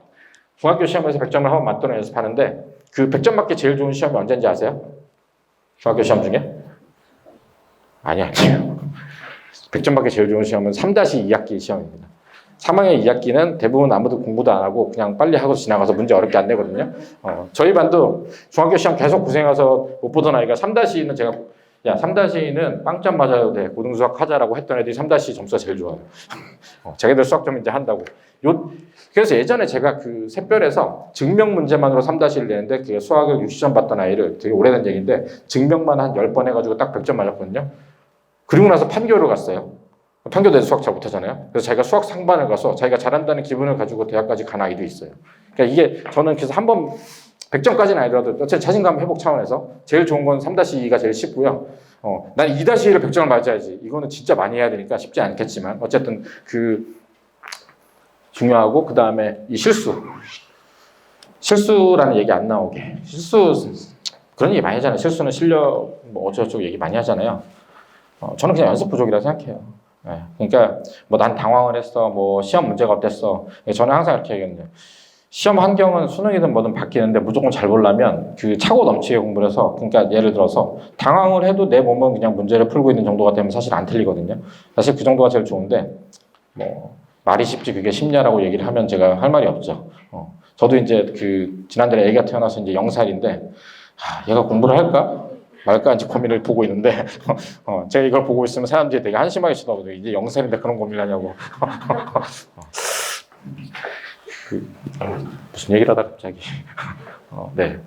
중학교 시험에서 100점을 한번 맞도록 연습하는데 그 100점 맞기 제일 좋은 시험이 언제인지 아세요? 중학교 시험 중에? 아니요. 100점 받기 제일 좋은 시험은 3-2학기 시험입니다. 3학년 2학기는 대부분 아무도 공부도 안 하고 그냥 빨리 하고 지나가서 문제 어렵게 안 내거든요. 저희 반도 중학교 시험 계속 고생해서 못 보던 아이가 3-2는 제가 야 3-2는 빵점 맞아도 돼 고등수학 하자라고 했던 애들이 3-2 점수가 제일 좋아요. 자기들 수학 좀 이제 한다고. 그래서 예전에 제가 그 샛별에서 증명 문제만으로 3-1을 내는데 그게 수학을 60점 받던 아이를 되게 오래된 얘기인데 증명만 한 10번 해가지고 딱 100점 맞았거든요. 그리고 나서 판교를 갔어요. 판교대에서 수학 잘 못하잖아요. 그래서 자기가 수학 상반을 가서 자기가 잘한다는 기분을 가지고 대학까지 간 아이도 있어요. 그러니까 이게 저는 그래서 한번 100점까지는 아니더라도 어쨌든 자신감 회복 차원에서 제일 좋은 건 3-2가 제일 쉽고요. 난 2-1을 100점을 맞아야지. 이거는 진짜 많이 해야 되니까 쉽지 않겠지만 어쨌든 그 중요하고 그 다음에 이 실수라는 얘기 안 나오게 그런 얘기 많이 하잖아요. 실수는 실력 뭐 어쩌고저쩌고 얘기 많이 하잖아요. 저는 그냥 연습 부족이라고 생각해요. 네. 그러니까 뭐 난 당황을 했어 뭐 시험 문제가 어땠어 저는 항상 이렇게 얘기하는데 시험 환경은 수능이든 뭐든 바뀌는데 무조건 잘 보려면 그 차고 넘치게 공부를 해서 그러니까 예를 들어서 당황을 해도 내 몸은 그냥 문제를 풀고 있는 정도가 되면 사실 안 틀리거든요. 사실 그 정도가 제일 좋은데 뭐 말이 쉽지 그게 쉽냐라고 얘기를 하면 제가 할 말이 없죠. 저도 이제 그 지난달에 애기가 태어나서 이제 0살인데 얘가 공부를 할까 말까 이제 고민을 보고 있는데 제가 이걸 보고 있으면 사람들이 되게 한심하게 쳐다보거든요. 이제 0살인데 그런 고민을 하냐고. 무슨 얘기를 하다 갑자기. 네.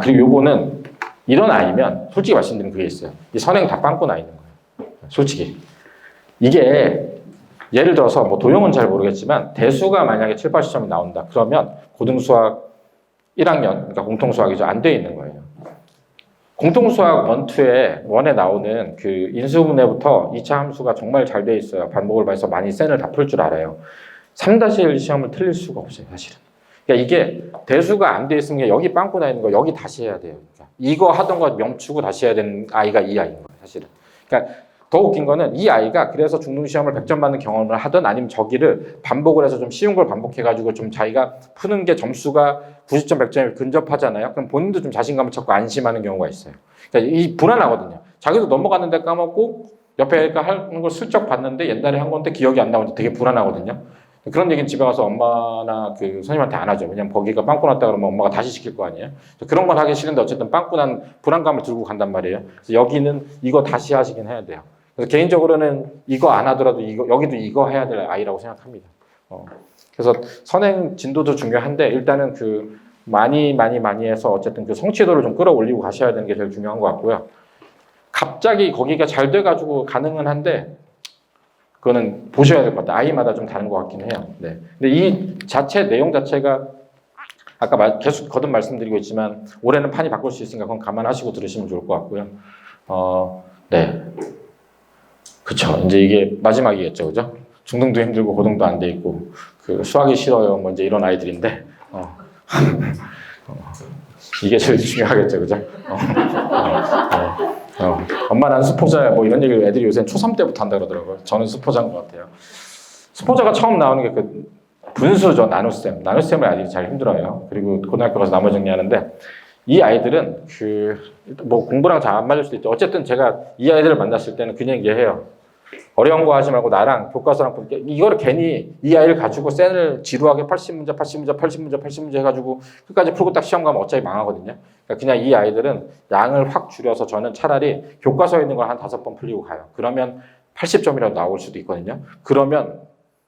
그리고 요거는 이런 아이면 솔직히 말씀드리면 그게 있어요. 이 선행 다 빵꾸 나 있는 거예요. 솔직히. 이게 예를 들어서 뭐 도형은 잘 모르겠지만 대수가 만약에 7, 80점이 나온다. 그러면 고등수학 1학년, 그러니까 공통수학이죠. 안 돼 있는 거예요. 공통수학 1, 2에 나오는 그 인수분해부터 2차 함수가 정말 잘 돼 있어요. 반복을 봐서 많이 센을 다 풀 줄 알아요. 3-1 시험을 틀릴 수가 없어요, 사실은. 그러니까 이게 대수가 안 돼 있으면 여기 빵꾸 나 있는 거 여기 다시 해야 돼요. 그러니까 이거 하던 거 멈추고 다시 해야 되는 아이가 이 아이인 거예요, 사실은. 그러니까 더 웃긴 거는 이 아이가 그래서 중등 시험을 100점 받는 경험을 하든 아니면 저기를 반복을 해서 좀 쉬운 걸 반복해가지고 좀 자기가 푸는 게 점수가 90점, 100점에 근접하잖아요. 그럼 본인도 좀 자신감을 찾고 안심하는 경우가 있어요. 그러니까 이 불안하거든요. 자기도 넘어갔는데 까먹고 옆에 애가 하는 걸 슬쩍 봤는데 옛날에 한 건데 기억이 안 나는데 되게 불안하거든요. 그런 얘기는 집에 가서 엄마나 그 선생님한테 안 하죠. 왜냐면 거기가 빵꾸 났다 그러면 엄마가 다시 시킬 거 아니에요. 그런 건 하기 싫은데 어쨌든 빵꾸 난 불안감을 들고 간단 말이에요. 그래서 여기는 이거 다시 하시긴 해야 돼요. 그래서 개인적으로는 이거 안 하더라도 여기도 이거 해야 될 아이라고 생각합니다. 그래서 선행 진도도 중요한데 일단은 그 많이 해서 어쨌든 그 성취도를 좀 끌어올리고 가셔야 되는 게 제일 중요한 것 같고요. 갑자기 거기가 잘 돼가지고 가능은 한데 그거는 보셔야 될 것 같아요. 아이마다 좀 다른 것 같긴 해요. 네. 근데 이 자체 내용 자체가 아까 계속 거듭 말씀드리고 있지만 올해는 판이 바꿀 수 있으니까 그건 감안하시고 들으시면 좋을 것 같고요. 네. 그쵸. 이제 이게 마지막이겠죠. 그죠? 중등도 힘들고 고등도 안 돼 있고, 그 수학이 싫어요. 뭐 이제 이런 아이들인데, 이게 제일 중요하겠죠. 그죠? 엄마 난 수포자야. 뭐 이런 얘기를 애들이 요새 초3 때부터 한다 그러더라고요. 저는 수포자인 것 같아요. 수포자가 처음 나오는 게 그 분수죠. 나눗셈. 나눗셈을 아이들이 잘 힘들어요. 그리고 고등학교 가서 나머지 정리하는데, 이 아이들은 뭐 공부랑 잘 안 맞을 수도 있죠. 어쨌든 제가 이 아이들을 만났을 때는 그냥 얘기해요. 어려운 거 하지 말고 나랑 교과서랑 이거를 괜히 이 아이를 가지고 쌤을 지루하게 80문제, 80문제, 80문제, 80문제 해가지고 끝까지 풀고 딱 시험 가면 어차피 망하거든요. 그러니까 그냥 이 아이들은 양을 확 줄여서 저는 차라리 교과서에 있는 걸 한 5번 풀리고 가요. 그러면 80점이라도 나올 수도 있거든요. 그러면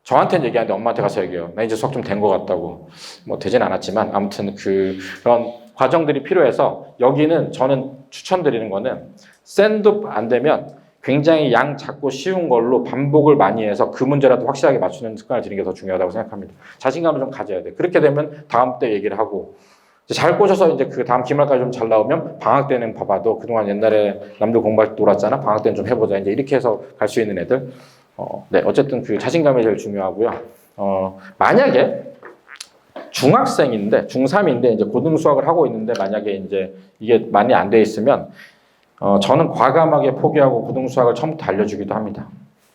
저한테는 얘기하는데 엄마한테 가서 얘기해요. 나 이제 수학 좀 된 것 같다고. 뭐 되진 않았지만 아무튼 그런 과정들이 필요해서 여기는 저는 추천드리는 거는 쌤도 안 되면 굉장히 양 작고 쉬운 걸로 반복을 많이 해서 그 문제라도 확실하게 맞추는 습관을 들이는 게 더 중요하다고 생각합니다. 자신감을 좀 가져야 돼. 그렇게 되면 다음 때 얘기를 하고 잘 꽂아서 이제 그 다음 기말까지 좀 잘 나오면 방학 때는 봐봐도 그동안 옛날에 남들 공부할 때 놀았잖아. 방학 때는 좀 해보자. 이제 이렇게 해서 갈 수 있는 애들. 네, 어쨌든 그 자신감이 제일 중요하고요. 만약에 중학생인데 중3인데 이제 고등 수학을 하고 있는데 만약에 이제 이게 많이 안 돼 있으면 저는 과감하게 포기하고 고등 수학을 처음부터 알려주기도 합니다.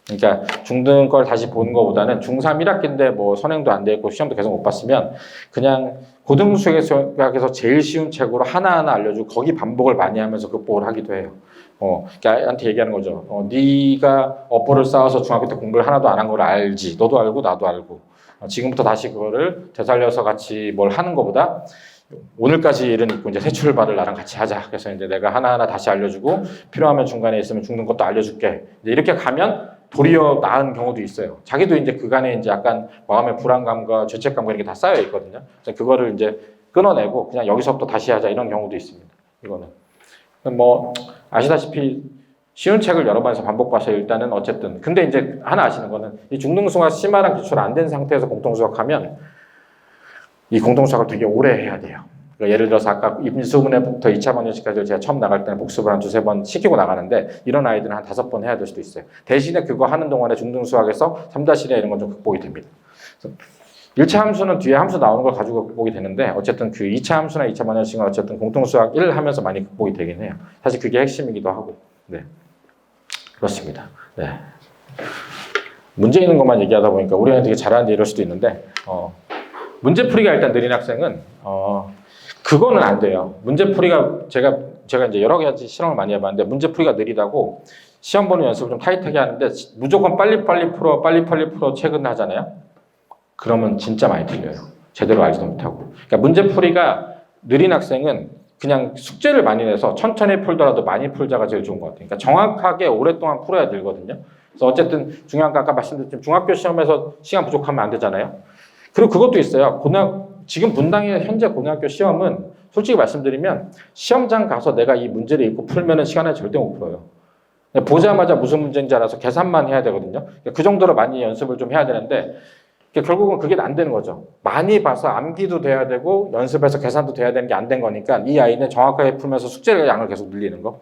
그러니까 중등 걸 다시 보는 것보다는 중3 1학기인데 뭐 선행도 안 돼 있고 시험도 계속 못 봤으면 그냥 고등 수학에서 제일 쉬운 책으로 하나하나 알려주고 거기 반복을 많이 하면서 극복을 하기도 해요. 그러니까 애한테 얘기하는 거죠. 네가 업보를 쌓아서 중학교 때 공부를 하나도 안 한 걸 알지. 너도 알고 나도 알고. 지금부터 다시 그거를 되살려서 같이 뭘 하는 것보다 오늘까지 일은 있고 이제 새 출발을 나랑 같이 하자. 그래서 이제 내가 하나하나 다시 알려주고 필요하면 중간에 있으면 죽는 것도 알려줄게. 이제 이렇게 가면 도리어 나은 경우도 있어요. 자기도 이제 그간에 이제 약간 마음의 불안감과 죄책감과 이런 게 다 쌓여 있거든요. 그래서 그거를 이제 끊어내고 그냥 여기서부터 다시 하자 이런 경우도 있습니다. 이거는 뭐 아시다시피 쉬운 책을 여러 번에서 반복 봐서 일단은 어쨌든 근데 이제 하나 아시는 거는 이 중등수학 심화랑 기출 안 된 상태에서 공통수학하면 이 공통수학을 되게 오래 해야 돼요. 그러니까 예를 들어서 아까 임수분해부터 2차 방정식까지 제가 처음 나갈 때는 복습을 한 2-3번 시키고 나가는데 이런 아이들은 한 5번 해야 될 수도 있어요. 대신에 그거 하는 동안에 중등수학에서 3-1 이런 건 좀 극복이 됩니다. 1차 함수는 뒤에 함수 나오는 걸 가지고 극복이 되는데 어쨌든 그 2차 함수나 2차 방정식은 어쨌든 공통수학 1 하면서 많이 극복이 되긴 해요. 사실 그게 핵심이기도 하고. 네. 그렇습니다. 네. 문제 있는 것만 얘기하다 보니까 우리 애는 되게 잘하는데 이럴 수도 있는데 문제풀이가 일단 느린 학생은 그거는 안 돼요. 문제풀이가 제가 이제 여러 가지 실험을 많이 해봤는데 문제풀이가 느리다고 시험 보는 연습을 좀 타이트하게 하는데 무조건 빨리빨리 풀어 최근 하잖아요. 그러면 진짜 많이 틀려요. 제대로 알지도 못하고. 그러니까 문제풀이가 느린 학생은 그냥 숙제를 많이 내서 천천히 풀더라도 많이 풀자가 제일 좋은 것 같아요. 그러니까 정확하게 오랫동안 풀어야 되거든요. 그래서 어쨌든 중요한 거 아까 말씀드렸지만 중학교 시험에서 시간 부족하면 안 되잖아요. 그리고 그것도 있어요. 지금 분당의 현재 고등학교 시험은 솔직히 말씀드리면 시험장 가서 내가 이 문제를 읽고 풀면은 시간에 절대 못 풀어요. 보자마자 무슨 문제인지 알아서 계산만 해야 되거든요. 그 정도로 많이 연습을 좀 해야 되는데 결국은 그게 안 되는 거죠. 많이 봐서 암기도 돼야 되고 연습해서 계산도 돼야 되는 게 안 된 거니까 이 아이는 정확하게 풀면서 숙제의 양을 계속 늘리는 거.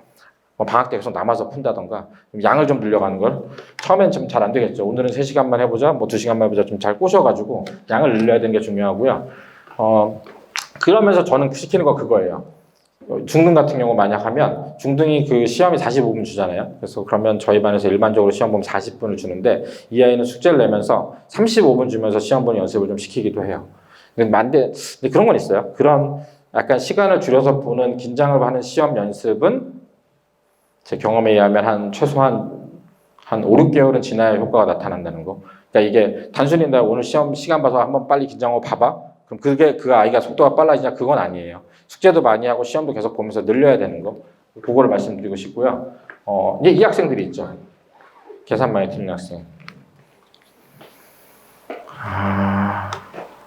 방학 때 계속 남아서 푼다던가 양을 좀 늘려가는 걸 처음엔 좀 잘 안 되겠죠. 오늘은 3시간만 해보자, 뭐 2시간만 해보자 좀 잘 꼬셔가지고 양을 늘려야 되는 게 중요하고요. 그러면서 저는 시키는 거 그거예요. 중등 같은 경우 만약 하면 중등이 그 시험이 45분 주잖아요. 그래서 그러면 저희 반에서 일반적으로 시험 보면 40분을 주는데 이 아이는 숙제를 내면서 35분 주면서 시험 보는 연습을 좀 시키기도 해요. 근데 그런 건 있어요. 그런 약간 시간을 줄여서 보는 긴장을 하는 시험 연습은 제 경험에 의하면 최소한 5, 6개월은 지나야 효과가 나타난다는 거. 그러니까 이게 단순히 내가 오늘 시험 시간 봐서 한번 빨리 긴장하고 봐봐. 그럼 그 아이가 속도가 빨라지냐? 그건 아니에요. 숙제도 많이 하고 시험도 계속 보면서 늘려야 되는 거. 그거를 말씀드리고 싶고요. 이제 이 학생들이 있죠. 계산 많이 틀린 학생.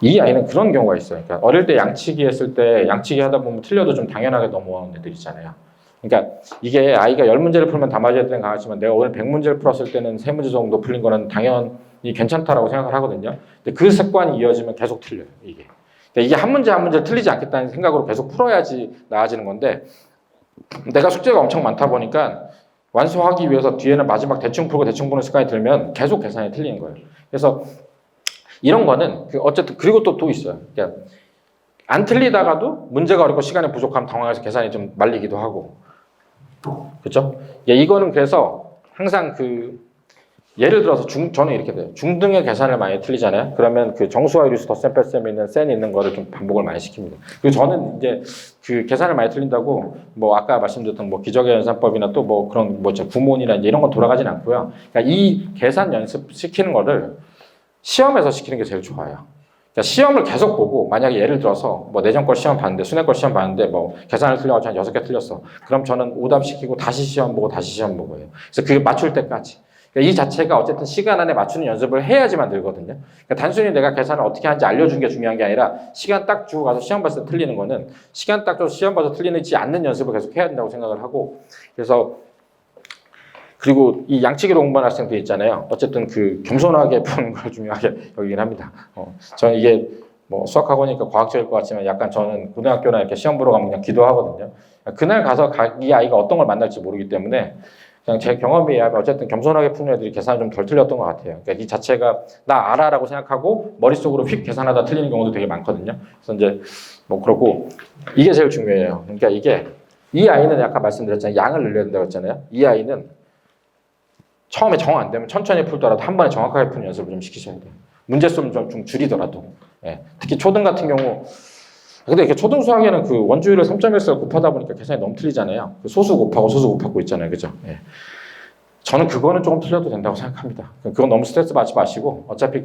이 아이는 그런 경우가 있어요. 그러니까 어릴 때 양치기 했을 때 양치기 하다 보면 틀려도 좀 당연하게 넘어오는 애들 있잖아요. 그러니까 이게 아이가 10문제를 풀면 다 맞아야 되는 강하지만 내가 오늘 100문제를 풀었을 때는 3문제 정도 풀린 거는 당연히 괜찮다라고 생각을 하거든요. 근데 그 습관이 이어지면 계속 틀려요, 이게. 그러니까 이게 한 문제 한 문제 틀리지 않겠다는 생각으로 계속 풀어야지 나아지는 건데 내가 숙제가 엄청 많다 보니까 완수하기 위해서 뒤에는 마지막 대충 풀고 대충 보는 습관이 들면 계속 계산이 틀리는 거예요. 그래서 이런 거는 어쨌든 그리고 또 있어요. 그러니까 안 틀리다가도 문제가 어렵고 시간이 부족하면 당황해서 계산이 좀 말리기도 하고. 그렇죠? 이거는 그래서 항상 예를 들어서 저는 이렇게 돼요. 중등의 계산을 많이 틀리잖아요. 그러면 정수와 유리수 덧셈 뺄셈에 있는 셈이 있는 거를 좀 반복을 많이 시킵니다. 그리고 저는 이제 계산을 많이 틀린다고 아까 말씀드렸던 기적의 연산법이나 또 그런 구몬이나 이제 이런 건 돌아가진 않고요. 그러니까 이 계산 연습 시키는 거를 시험에서 시키는 게 제일 좋아요. 그러니까 시험을 계속 보고 만약에 예를 들어서 내전 걸 시험 봤는데 수능 걸 시험 봤는데 계산을 틀려가지고 한 6개 틀렸어. 그럼 저는 오답 시키고 다시 시험 보고 다시 시험 보고요. 그래서 그게 맞출 때까지. 그러니까 이 자체가 어쨌든 시간 안에 맞추는 연습을 해야지만 늘거든요. 그러니까 단순히 내가 계산을 어떻게 하는지 알려준 게 중요한 게 아니라 시간 딱 주고 가서 시험 봤을 때 틀리는 거는 시간 딱 줘서 시험 봐서 틀리지 않는 연습을 계속 해야 된다고 생각을 하고 그래서 그리고 이 양치기로 공부하는 학생들 있잖아요. 어쨌든 겸손하게 푸는 걸 중요하게 여기긴 합니다. 저는 이게 수학학원이니까 과학적일 것 같지만 약간 저는 고등학교나 이렇게 시험 보러 가면 그냥 기도하거든요. 그날 가서 이 아이가 어떤 걸 만날지 모르기 때문에 그냥 제 경험에 의하면 어쨌든 겸손하게 푸는 애들이 계산이 좀 덜 틀렸던 것 같아요. 그러니까 이 자체가 나 알아라고 생각하고 머릿속으로 휙 계산하다 틀리는 경우도 되게 많거든요. 그래서 이제 그렇고 이게 제일 중요해요. 그러니까 이 아이는 아까 말씀드렸잖아요. 양을 늘려야 된다고 했잖아요. 이 아이는 처음에 정 안 되면 천천히 풀더라도 한 번에 정확하게 푸는 연습을 좀 시키셔야 돼요. 문제수는 좀 줄이더라도. 예. 특히 초등 같은 경우 근데 이렇게 초등 수학에는 원주율을 3.14를 곱하다 보니까 계산이 너무 틀리잖아요. 소수 곱하고 있잖아요. 그죠? 예. 저는 그거는 조금 틀려도 된다고 생각합니다. 그건 너무 스트레스 받지 마시고 어차피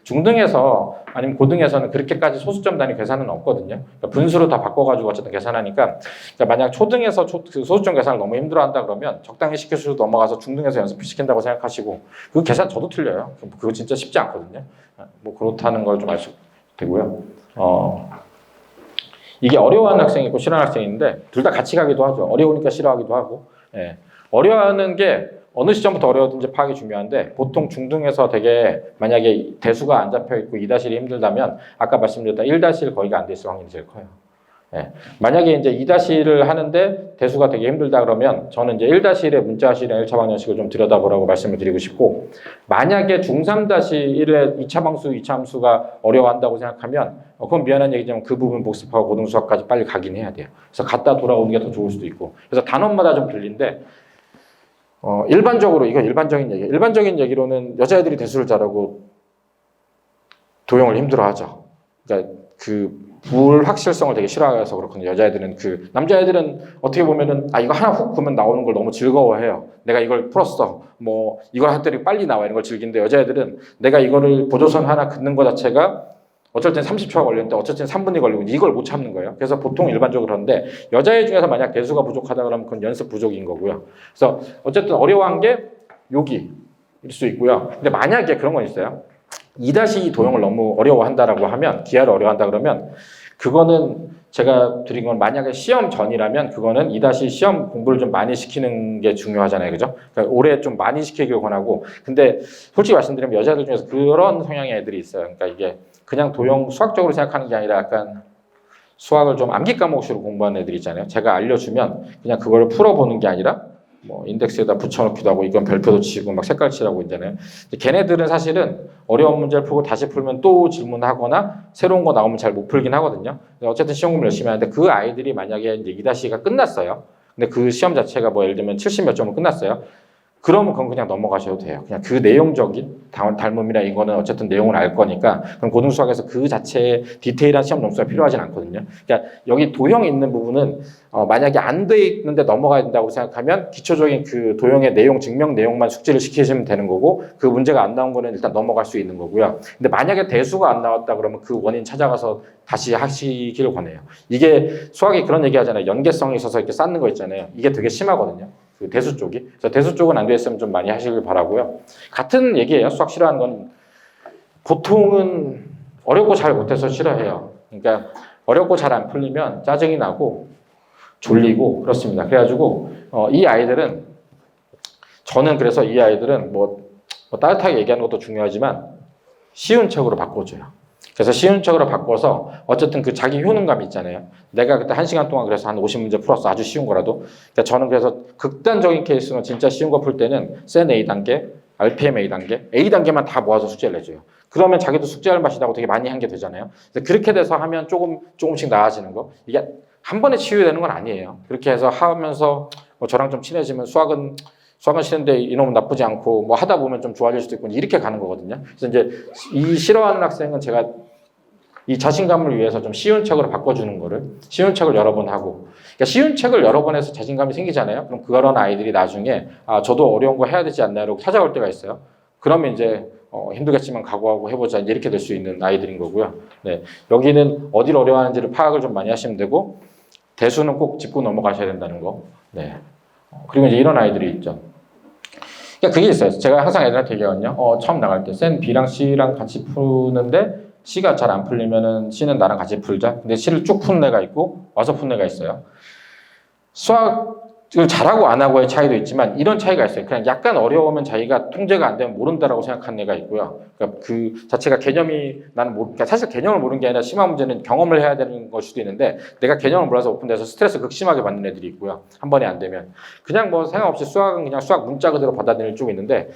중등에서 아니면 고등에서는 그렇게까지 소수점 단위 계산은 없거든요. 그러니까 분수로 다 바꿔가지고 어쨌든 계산하니까 그러니까 만약 초등에서 소수점 계산을 너무 힘들어한다 그러면 적당히 시켜서 넘어가서 중등에서 연습시킨다고 생각하시고 그 계산 저도 틀려요. 그거 진짜 쉽지 않거든요. 그렇다는 걸 좀 아셔도 되고요. 이게 어려워하는 학생이 있고 싫어하는 학생이 있는데 둘 다 같이 가기도 하죠. 어려우니까 싫어하기도 하고. 예. 어려워하는 게 어느 시점부터 어려워든지 파악이 중요한데 보통 중등에서 되게 만약에 대수가 안 잡혀있고 2-1이 힘들다면 아까 말씀드렸던 1-1 거의가 안 돼 있을 확률이 제일 커요. 예. 만약에 이제 2-1을 하는데 대수가 되게 힘들다 그러면 저는 이제 1-1의 문자식이나 1차 방정식을 좀 들여다보라고 말씀을 드리고 싶고 만약에 중3-1의 2차 방수, 2차 함수가 어려워한다고 생각하면 그건 미안한 얘기지만 그 부분 복습하고 고등수학까지 빨리 가긴 해야 돼요. 그래서 갔다 돌아오는 게 더 좋을 수도 있고 그래서 단원마다 좀 들린데 일반적으로 이건 일반적인 얘기로는 여자애들이 대수를 잘하고 도형을 힘들어하죠. 그러니까 불확실성을 되게 싫어해서 그렇거든요. 여자애들은 남자애들은 어떻게 보면은 이거 하나 훅 보면 나오는 걸 너무 즐거워해요. 내가 이걸 풀었어. 이걸 했더니 빨리 나와 이런 걸 즐기는데 여자애들은 내가 이거를 보조선 하나 긋는 것 자체가 어쩔 땐 30초가 걸리는데 어쩔 땐 3분이 걸리고 이걸 못 참는 거예요. 그래서 보통 일반적으로 그러는데 여자애 중에서 만약 대수가 부족하다 그러면 그건 연습 부족인 거고요. 그래서 어쨌든 어려워한 게 여기일 수 있고요. 근데 만약에 그런 건 있어요. 2-2 도형을 너무 어려워한다라고 하면 기하를 어려워한다 그러면 그거는 제가 드린 건 만약에 시험 전이라면 그거는 2- 시험 공부를 좀 많이 시키는 게 중요하잖아요. 그죠? 그러니까 올해 좀 많이 시키길 권하고 근데 솔직히 말씀드리면 여자들 중에서 그런 성향의 애들이 있어요. 그러니까 이게 그냥 도형 수학적으로 생각하는 게 아니라 약간 수학을 좀 암기 과목식으로 공부하는 애들 있잖아요. 제가 알려주면 그냥 그걸 풀어보는 게 아니라 뭐 인덱스에다 붙여놓기도 하고 이건 별표도 치고 막 색깔 칠하고 있잖아요. 걔네들은 사실은 어려운 문제를 풀고 다시 풀면 또 질문하거나 새로운 거 나오면 잘 못 풀긴 하거든요. 어쨌든 시험 공부 열심히 하는데 그 아이들이 만약에 이제 2-2가 끝났어요. 근데 그 시험 자체가 뭐 예를 들면 70 몇 점으로 끝났어요. 그러면 그건 그냥 넘어가셔도 돼요. 그냥 그 내용적인 닮음이나 이거는 어쨌든 내용을 알 거니까 그럼 고등수학에서 그 자체의 디테일한 시험 점수가 필요하진 않거든요. 그러니까 여기 도형이 있는 부분은 만약에 안 돼 있는데 넘어가야 된다고 생각하면 기초적인 그 도형의 내용, 증명 내용만 숙지를 시키시면 되는 거고 그 문제가 안 나온 거는 일단 넘어갈 수 있는 거고요. 근데 만약에 대수가 안 나왔다 그러면 그 원인 찾아가서 다시 하시기를 권해요. 이게 수학이 그런 얘기 하잖아요. 연계성이 있어서 이렇게 쌓는 거 있잖아요. 이게 되게 심하거든요. 그 대수 쪽이. 그래서 대수 쪽은 안 됐으면 좀 많이 하시길 바라고요. 같은 얘기예요. 수학 싫어하는 건 보통은 어렵고 잘 못해서 싫어해요. 그러니까 어렵고 잘 안 풀리면 짜증이 나고 졸리고 그렇습니다. 그래가지고 이 아이들은 저는 그래서 이 아이들은 뭐 따뜻하게 얘기하는 것도 중요하지만 쉬운 척으로 바꿔줘요. 그래서 쉬운 척으로 바꿔서 어쨌든 그 자기 효능감 있잖아요. 내가 그때 1시간 동안 그래서 한 50문제 풀었어. 아주 쉬운 거라도. 그러니까 저는 그래서 극단적인 케이스는 진짜 쉬운 거 풀 때는 센 A단계, RPM A단계, A단계만 다 모아서 숙제를 내줘요. 그러면 자기도 숙제할 맛이 나고 되게 많이 한 게 되잖아요. 그렇게 돼서 하면 조금씩 나아지는 거. 이게 한 번에 치유되는 건 아니에요. 그렇게 해서 하면서 저랑 좀 친해지면 수학은 싫은데 이놈은 나쁘지 않고 뭐 하다 보면 좀 좋아질 수도 있고 이렇게 가는 거거든요. 그래서 이제 이 싫어하는 학생은 제가 이 자신감을 위해서 좀 쉬운 책으로 바꿔주는 거를 쉬운 책을 여러 번 하고 그러니까 쉬운 책을 여러 번 해서 자신감이 생기잖아요. 그럼 그런 아이들이 나중에 저도 어려운 거 해야 되지 않나요? 라고 찾아올 때가 있어요. 그러면 이제 힘들겠지만 각오하고 해보자 이렇게 될 수 있는 아이들인 거고요. 네, 여기는 어디를 어려워하는지를 파악을 좀 많이 하시면 되고 대수는 꼭 짚고 넘어가셔야 된다는 거. 네. 그리고 이제 이런 아이들이 있죠. 그러니까 그게 있어요. 제가 항상 애들한테 얘기하거든요. 처음 나갈 때 센 B랑 C랑 같이 푸는데 C가 잘 안 풀리면은 C는 나랑 같이 풀자. 근데 C를 쭉 푸는 애가 있고 와서 푸는 애가 있어요. 수학을 잘하고 안 하고의 차이도 있지만 이런 차이가 있어요. 그냥 약간 어려우면 자기가 통제가 안 되면 모른다라고 생각하는 애가 있고요. 그러니까 그 자체가 개념이 그러니까 사실 개념을 모르는 게 아니라 심한 문제는 경험을 해야 되는 걸 수도 있는데 내가 개념을 몰라서 오픈돼서 스트레스 극심하게 받는 애들이 있고요. 한 번에 안 되면 그냥 뭐 생각 없이 수학은 그냥 수학 문자 그대로 받아들일 쪽이 있는데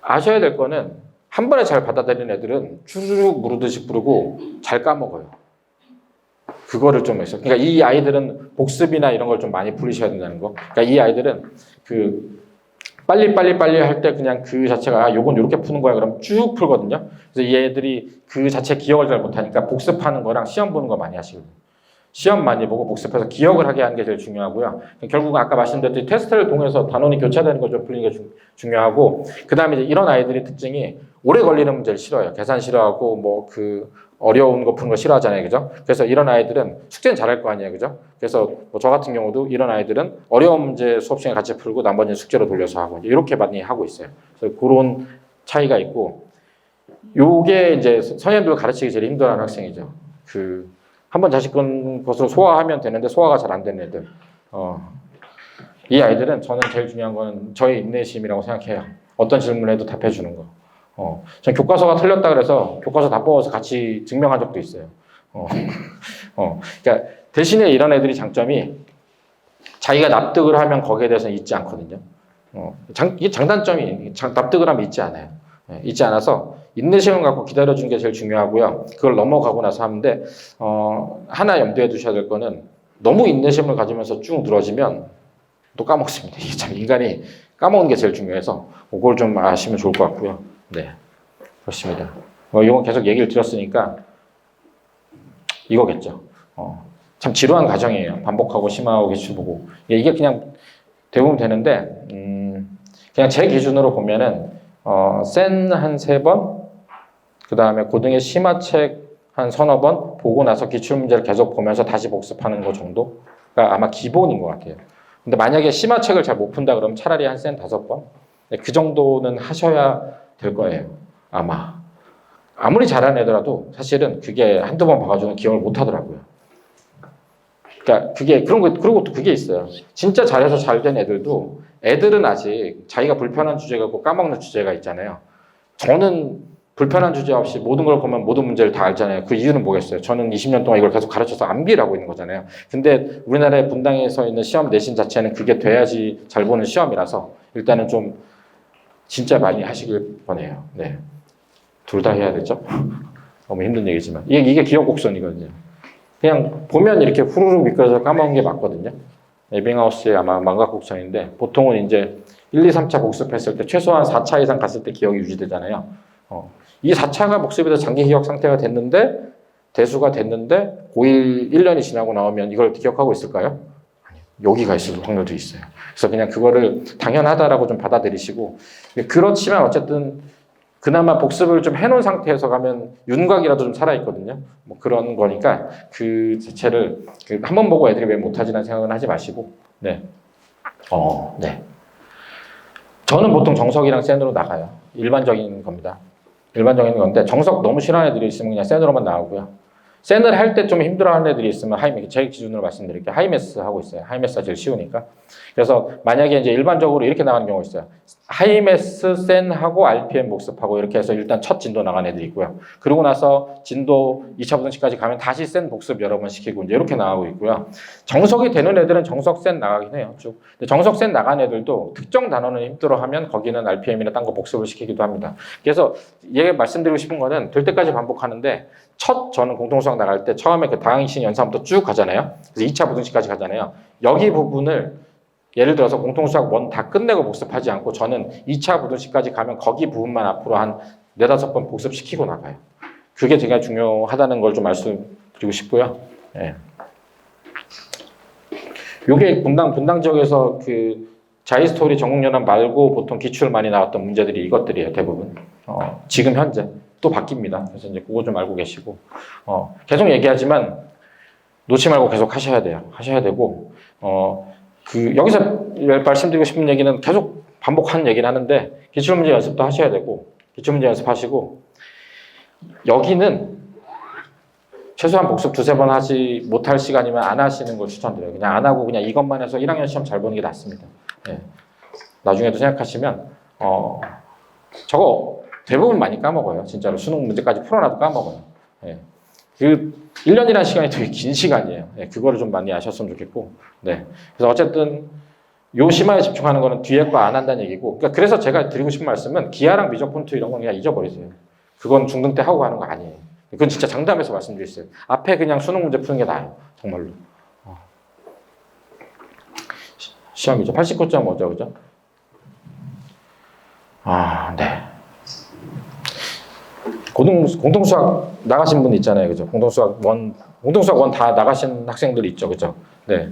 아셔야 될 거는 한 번에 잘 받아들이는 애들은 주르륵 무르듯이 부르고 잘 까먹어요. 그거를 좀 했어요. 그러니까 이 아이들은 복습이나 이런 걸 좀 많이 풀리셔야 된다는 거. 그러니까 이 아이들은 그 빨리 할 때 그냥 그 자체가 요건 이렇게 푸는 거야 그럼 쭉 풀거든요. 그래서 이 애들이 그 자체 기억을 잘 못하니까 복습하는 거랑 시험 보는 거 많이 하시거든요. 시험 많이 보고 복습해서 기억을 하게 하는 게 제일 중요하고요. 결국은 아까 말씀드렸듯이 테스트를 통해서 단원이 교차되는 걸 좀 풀리는 게 중요하고 그 다음에 이제 이런 아이들의 특징이 오래 걸리는 문제를 싫어해요. 계산 싫어하고 뭐 그 어려운 거 푸는 거 싫어하잖아요. 그죠? 그래서 이런 아이들은 숙제는 잘할 거 아니에요. 그죠? 그래서 뭐 저 같은 경우도 이런 아이들은 어려운 문제 수업 시간에 같이 풀고 나머지는 숙제로 돌려서 하고 이렇게 많이 하고 있어요. 그래서 그런 차이가 있고 요게 이제 선생님들 가르치기 제일 힘들어하는 학생이죠. 한번 자식 것을 소화하면 되는데 소화가 잘 안 되는 애들. 이 아이들은 저는 제일 중요한 건 저의 인내심이라고 생각해요. 어떤 질문을 해도 답해 주는 거. 전 교과서가 틀렸다 그래서 교과서 다 뽑아서 같이 증명한 적도 있어요. 그러니까 대신에 이런 애들이 장점이 자기가 납득을 하면 거기에 대해서 잊지 않거든요. 이게 장단점이 납득을 하면 잊지 않아요. 잊지 않아서 인내심을 갖고 기다려주는 게 제일 중요하고요. 그걸 넘어가고 나서 하는데 하나 염두에 두셔야 될 거는 너무 인내심을 가지면서 쭉 늘어지면 또 까먹습니다. 이게 참 인간이 까먹는 게 제일 중요해서 그걸 좀 아시면 좋을 것 같고요. 네, 그렇습니다. 이건 계속 얘기를 드렸으니까 이거겠죠. 참 지루한 과정이에요. 반복하고 심화하고 기출 보고 이게 그냥 대부분 되는데 그냥 제 기준으로 보면은 센 한 3번, 그 다음에 고등의 심화책 한 서너 번 보고 나서 기출문제를 계속 보면서 다시 복습하는 것 정도가 아마 기본인 것 같아요. 근데 만약에 심화책을 잘 못 푼다 그러면 차라리 한 센 5번? 그 정도는 하셔야 될 거예요. 아마. 아무리 잘하는 애더라도 사실은 그게 한두 번 봐가지고는 기억을 못 하더라고요. 그러니까 그리고 또 그게 있어요. 진짜 잘해서 잘 된 애들은 아직 자기가 불편한 주제가 있고 까먹는 주제가 있잖아요. 저는 불편한 주제 없이 모든 걸 보면 모든 문제를 다 알잖아요. 그 이유는 뭐겠어요? 저는 20년 동안 이걸 계속 가르쳐서 암기를 하고 있는 거잖아요. 근데 우리나라의 분당에 서 있는 시험 내신 자체는 그게 돼야지 잘 보는 시험이라서 일단은 좀 진짜 많이 하시길 권해요. 네. 둘 다 해야 되죠? 너무 힘든 얘기지만. 이게 기억 곡선이거든요. 그냥 보면 이렇게 후루룩 미끄러져 까먹은 게 맞거든요. 에빙하우스의 아마 망각 곡선인데 보통은 이제 1, 2, 3차 복습했을 때 최소한 4차 이상 갔을 때 기억이 유지되잖아요. 이 4차가 복습이 돼서 장기 기억 상태가 됐는데 대수가 됐는데 고1 1년이 지나고 나오면 이걸 기억하고 있을까요? 아니요. 여기가 있을 확률도 있어요. 그래서 그냥 그거를 당연하다라고 좀 받아들이시고 그렇지만 어쨌든 그나마 복습을 좀 해놓은 상태에서 가면 윤곽이라도 좀 살아있거든요. 뭐 그런 거니까 그 자체를 한 번 보고 애들이 왜 못하지라는 생각은 하지 마시고 네. 네. 저는 보통 정석이랑 센으로 나가요. 일반적인 겁니다. 일반적인 건데 정석 너무 싫어하는 애들이 있으면 그냥 센으로만 나오고요. 센을 할 때 좀 힘들어하는 애들이 있으면 제 기준으로 말씀드릴게요. 하이매스 하고 있어요. 하이매스가 제일 쉬우니까. 그래서 만약에 이제 일반적으로 이렇게 나가는 경우가 있어요. 하이매스, 센하고 RPM 복습하고 이렇게 해서 일단 첫 진도 나간 애들이 있고요. 그러고 나서 진도 2차 부등식까지 가면 다시 센 복습 여러 번 시키고 이제 이렇게 나가고 있고요. 정석이 되는 애들은 정석 센 나가긴 해요. 쭉. 근데 정석 센 나간 애들도 특정 단어는 힘들어하면 거기는 RPM이나 딴 거 복습을 시키기도 합니다. 그래서 얘 말씀드리고 싶은 거는 될 때까지 반복하는데 저는 공통수학 나갈 때 처음에 그 다항식 연산부터 쭉 가잖아요. 그래서 2차 부등식까지 가잖아요. 여기 부분을 예를 들어서 공통수학 1 다 끝내고 복습하지 않고 저는 2차 부등식까지 가면 거기 부분만 앞으로 한 4, 5번 복습시키고 나가요. 그게 되게 중요하다는 걸 좀 말씀드리고 싶고요. 네. 요게 분당 지역에서 그 자이스토리 전국연합 말고 보통 기출 많이 나왔던 문제들이 이것들이에요. 대부분. 지금 현재. 또 바뀝니다. 그래서 이제 그거 좀 알고 계시고. 계속 얘기하지만 놓지 말고 계속 하셔야 돼요. 하셔야 되고, 여기서 말씀드리고 싶은 얘기는 계속 반복하는 얘기를 하는데, 기출문제 연습도 하셔야 되고, 기출문제 연습하시고, 여기는 최소한 복습 2, 3번 하지 못할 시간이면 안 하시는 걸 추천드려요. 그냥 안 하고 그냥 이것만 해서 1학년 시험 잘 보는 게 낫습니다. 네. 나중에도 생각하시면, 저거 대부분 많이 까먹어요. 진짜로 수능 문제까지 풀어놔도 까먹어요. 네. 그 1년이라는 시간이 되게 긴 시간이에요. 네. 그거를 좀 많이 아셨으면 좋겠고. 네. 그래서 어쨌든 요 심화에 집중하는 거는 뒤에 거 안 한다는 얘기고. 그러니까 그래서 제가 드리고 싶은 말씀은 기하랑 미적 폰트 이런 건 그냥 잊어버리세요. 그건 중등 때 하고 가는 거 아니에요. 그건 진짜 장담해서 말씀드렸어요. 앞에 그냥 수능 문제 푸는 게 나아요. 정말로. 시험이죠. 89.5죠. 그죠? 네. 공통수학 나가신 분 있잖아요. 그죠? 공통수학 1 다 나가신 학생들 있죠. 그죠? 네.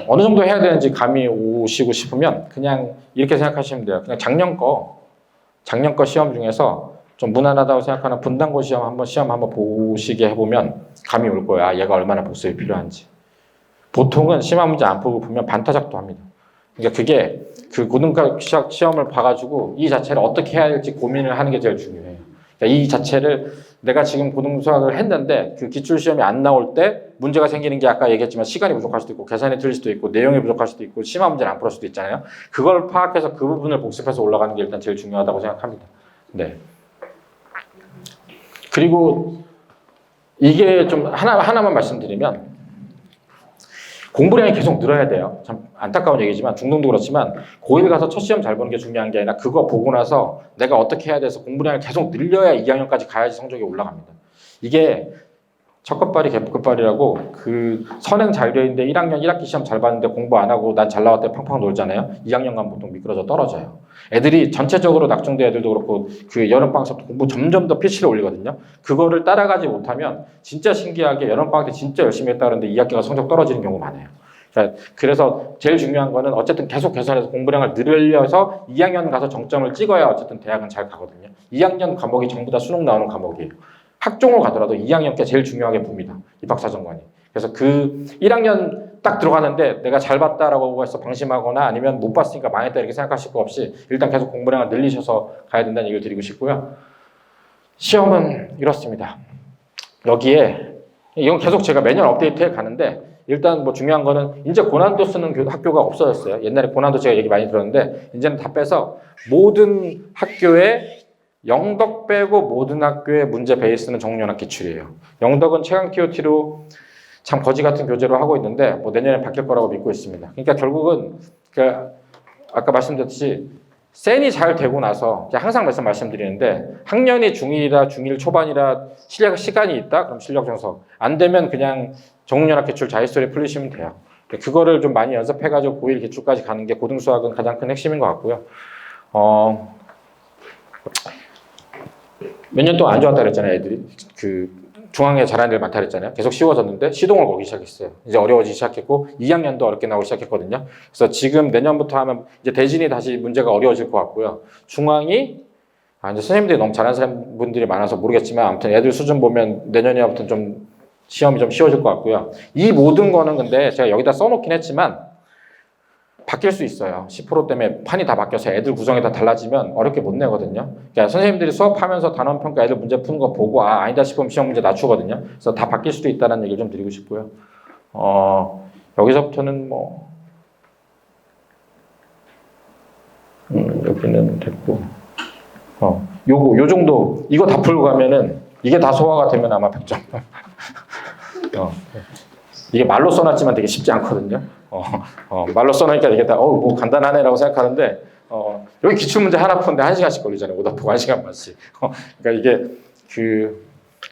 어느 정도 해야 되는지 감이 오시고 싶으면 그냥 이렇게 생각하시면 돼요. 그냥 작년 거 시험 중에서 좀 무난하다고 생각하는 분당고 시험 한번 보시게 해보면 감이 올 거야. 얘가 얼마나 복습이 필요한지. 보통은 심화 문제 안 풀고 보면 반타작도 합니다. 그러니까 그게 그 고등학교 시험을 봐가지고 이 자체를 어떻게 해야 할지 고민을 하는 게 제일 중요해요. 그러니까 이 자체를 내가 지금 고등수학을 했는데 그 기출시험이 안 나올 때 문제가 생기는 게 아까 얘기했지만 시간이 부족할 수도 있고 계산이 틀릴 수도 있고 내용이 부족할 수도 있고 심화 문제를 안 풀을 수도 있잖아요. 그걸 파악해서 그 부분을 복습해서 올라가는 게 일단 제일 중요하다고 생각합니다. 네. 그리고 이게 좀 하나만 말씀드리면 공부량이 계속 늘어야 돼요. 참 안타까운 얘기지만 중등도 그렇지만 고1 가서 첫 시험 잘 보는 게 중요한 게 아니라 그거 보고 나서 내가 어떻게 해야 돼서 공부량을 계속 늘려야 2학년까지 가야지 성적이 올라갑니다. 이게 첫 끝발이 개끝발이라고 그 선행 잘 되어 있는데 1학년 1학기 시험 잘 봤는데 공부 안 하고 난 잘 나왔대 팡팡 놀잖아요. 2학년 가면 보통 미끄러져 떨어져요. 애들이 전체적으로 낙중대 애들도 그렇고 그 여름방학부터 공부 점점 더 피치를 올리거든요. 그거를 따라가지 못하면 진짜 신기하게 여름방학 때 진짜 열심히 했다 그러는데 2학기가 성적 떨어지는 경우 많아요. 그래서 제일 중요한 거는 어쨌든 계속 개선해서 공부량을 늘려서 2학년 가서 정점을 찍어야 어쨌든 대학은 잘 가거든요. 2학년 과목이 전부 다 수능 나오는 과목이에요. 학종을 가더라도 2학년 게 제일 중요하게 봅니다. 입학사정관이. 그래서 그 1학년 딱 들어가는데 내가 잘 봤다라고 해서 방심하거나 아니면 못 봤으니까 망했다 이렇게 생각하실 거 없이 일단 계속 공부량을 늘리셔서 가야 된다는 얘기를 드리고 싶고요. 시험은 이렇습니다. 여기에 이건 계속 제가 매년 업데이트해 가는데 일단 뭐 중요한 거는 이제 고난도 쓰는 학교가 없어졌어요. 옛날에 고난도 제가 얘기 많이 들었는데 이제는 다 빼서 모든 학교에 영덕 빼고 모든 학교의 문제 베이스는 정년학 기출이에요. 영덕은 최강 TOT로 참 거지 같은 교재로 하고 있는데 뭐 내년에 바뀔 거라고 믿고 있습니다. 그러니까 결국은 그 아까 말씀드렸듯이 센이 잘 되고 나서 항상 말씀드리는데 학년이 중1이라 중1 초반이라 실력 시간이 있다? 그럼 실력 정석. 안 되면 그냥 정년학 기출 자유스토리 풀리시면 돼요. 그거를 좀 많이 연습해가지고 고1 기출까지 가는 게 고등수학은 가장 큰 핵심인 것 같고요. 몇 년 동안 안 좋았다 그랬잖아요, 애들이. 중앙에 잘하는 애들 많다 그랬잖아요. 계속 쉬워졌는데 시동을 걸기 시작했어요. 이제 어려워지기 시작했고 2학년도 어렵게 나오기 시작했거든요. 그래서 지금 내년부터 하면 이제 대진이 다시 문제가 어려워질 것 같고요. 중앙이 이제 선생님들이 너무 잘하는 분들이 많아서 모르겠지만 아무튼 애들 수준 보면 내년에 좀 시험이 좀 쉬워질 것 같고요. 이 모든 거는 근데 제가 여기다 써놓긴 했지만 바뀔 수 있어요. 10% 때문에 판이 다 바뀌어서 애들 구성이 다 달라지면 어렵게 못 내거든요. 그러니까 선생님들이 수업하면서 단원평가 애들 문제 푸는 거 보고 아니다 싶으면 시험 문제 낮추거든요. 그래서 다 바뀔 수도 있다는 얘기를 좀 드리고 싶고요. 여기서부터는 뭐 여기는 됐고 요 정도 이거 다 풀고 가면은 이게 다 소화가 되면 아마 100점. 이게 말로 써놨지만 되게 쉽지 않거든요. 말로 써놓으니까 이게 다, 뭐 간단하네라고 생각하는데, 여기 기출문제 하나 푸는데 1시간씩 걸리잖아요. 오다 푸고 1시간 반씩. 그러니까 이게,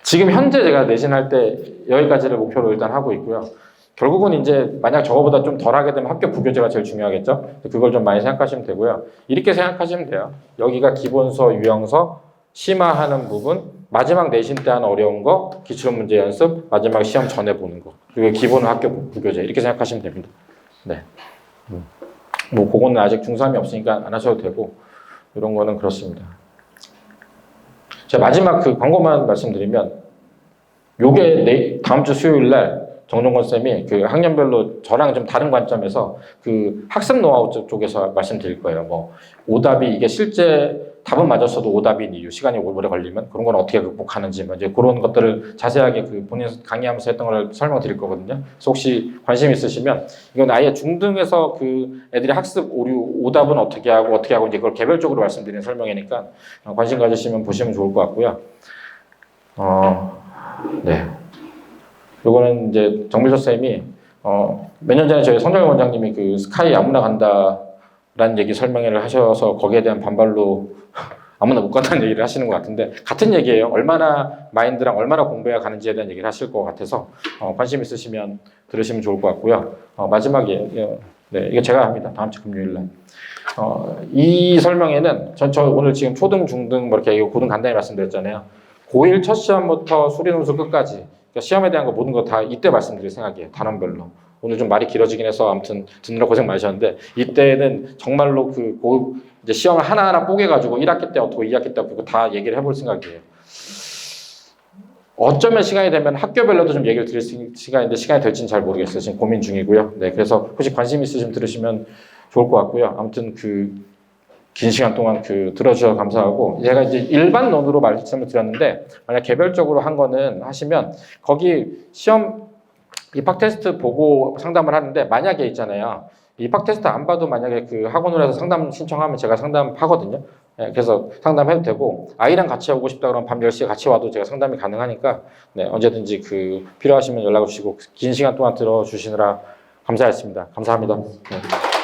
지금 현재 제가 내신할 때 여기까지를 목표로 일단 하고 있고요. 결국은 이제 만약 저거보다 좀 덜 하게 되면 학교 부교재가 제일 중요하겠죠? 그걸 좀 많이 생각하시면 되고요. 이렇게 생각하시면 돼요. 여기가 기본서, 유형서, 심화하는 부분, 마지막 내신 때 하는 어려운 거, 기출문제 연습, 마지막 시험 전에 보는 거. 그리고 기본 학교 부교재. 이렇게 생각하시면 됩니다. 네. 뭐, 그거는 아직 중3이 없으니까 안 하셔도 되고, 이런 거는 그렇습니다. 제가 마지막 광고만 말씀드리면, 요게 다음 주 수요일 날 정종건 쌤이 학년별로 저랑 좀 다른 관점에서 학습 노하우 쪽에서 말씀드릴 거예요. 뭐, 오답이 이게 실제 답은 맞았어도 오답인 이유, 시간이 오래 걸리면 그런 건 어떻게 극복하는지, 이제 그런 것들을 자세하게 본인 강의하면서 했던 걸 설명드릴 거거든요. 그래서 혹시 관심 있으시면 이건 아예 중등에서 애들이 학습 오류, 오답은 어떻게 하고 이제 그걸 개별적으로 말씀드리는 설명이니까 관심 가지시면 보시면 좋을 것 같고요. 네. 요거는 이제 정밀조 쌤이 몇 년 전에 저희 성정일 원장님이 스카이 아무나 간다라는 얘기 설명회를 하셔서 거기에 대한 반발로 아무나 못 간다는 얘기를 하시는 것 같은데 같은 얘기예요. 얼마나 마인드랑 얼마나 공부해야 가는지에 대한 얘기를 하실 것 같아서 관심 있으시면 들으시면 좋을 것 같고요. 마지막에 네, 이거 제가 합니다. 다음 주 금요일 날. 이 설명회는 저 오늘 지금 초등, 중등 뭐 이렇게 고등 간단히 말씀드렸잖아요. 고1 첫 시험부터 수리논술 끝까지 그러니까 시험에 대한 거 모든 거 다 이때 말씀드릴 생각이에요. 단원별로. 오늘 좀 말이 길어지긴 해서 아무튼 듣느라 고생 많으셨는데 이때는 정말로 이제 시험을 하나하나 뽀개가지고 1학기 때 어떻고 2학기 때 어떻고 다 얘기를 해볼 생각이에요. 어쩌면 시간이 되면 학교별로도 좀 얘기를 드릴 시간인데 시간이 될지는 잘 모르겠어요. 지금 고민 중이고요. 네, 그래서 혹시 관심 있으시면 들으시면 좋을 것 같고요. 아무튼 긴 시간 동안 들어주셔서 감사하고 제가 이제 일반론으로 말씀을 드렸는데 만약 개별적으로 한 거는 하시면 거기 시험 입학 테스트 보고 상담을 하는데 만약에 있잖아요. 입학 테스트 안 봐도 만약에 학원으로 해서 상담 신청하면 제가 상담하거든요. 네, 그래서 상담해도 되고 아이랑 같이 오고 싶다 그러면 밤 10시에 같이 와도 제가 상담이 가능하니까 네, 언제든지 필요하시면 연락을 주시고 긴 시간 동안 들어주시느라 감사했습니다. 감사합니다. 네.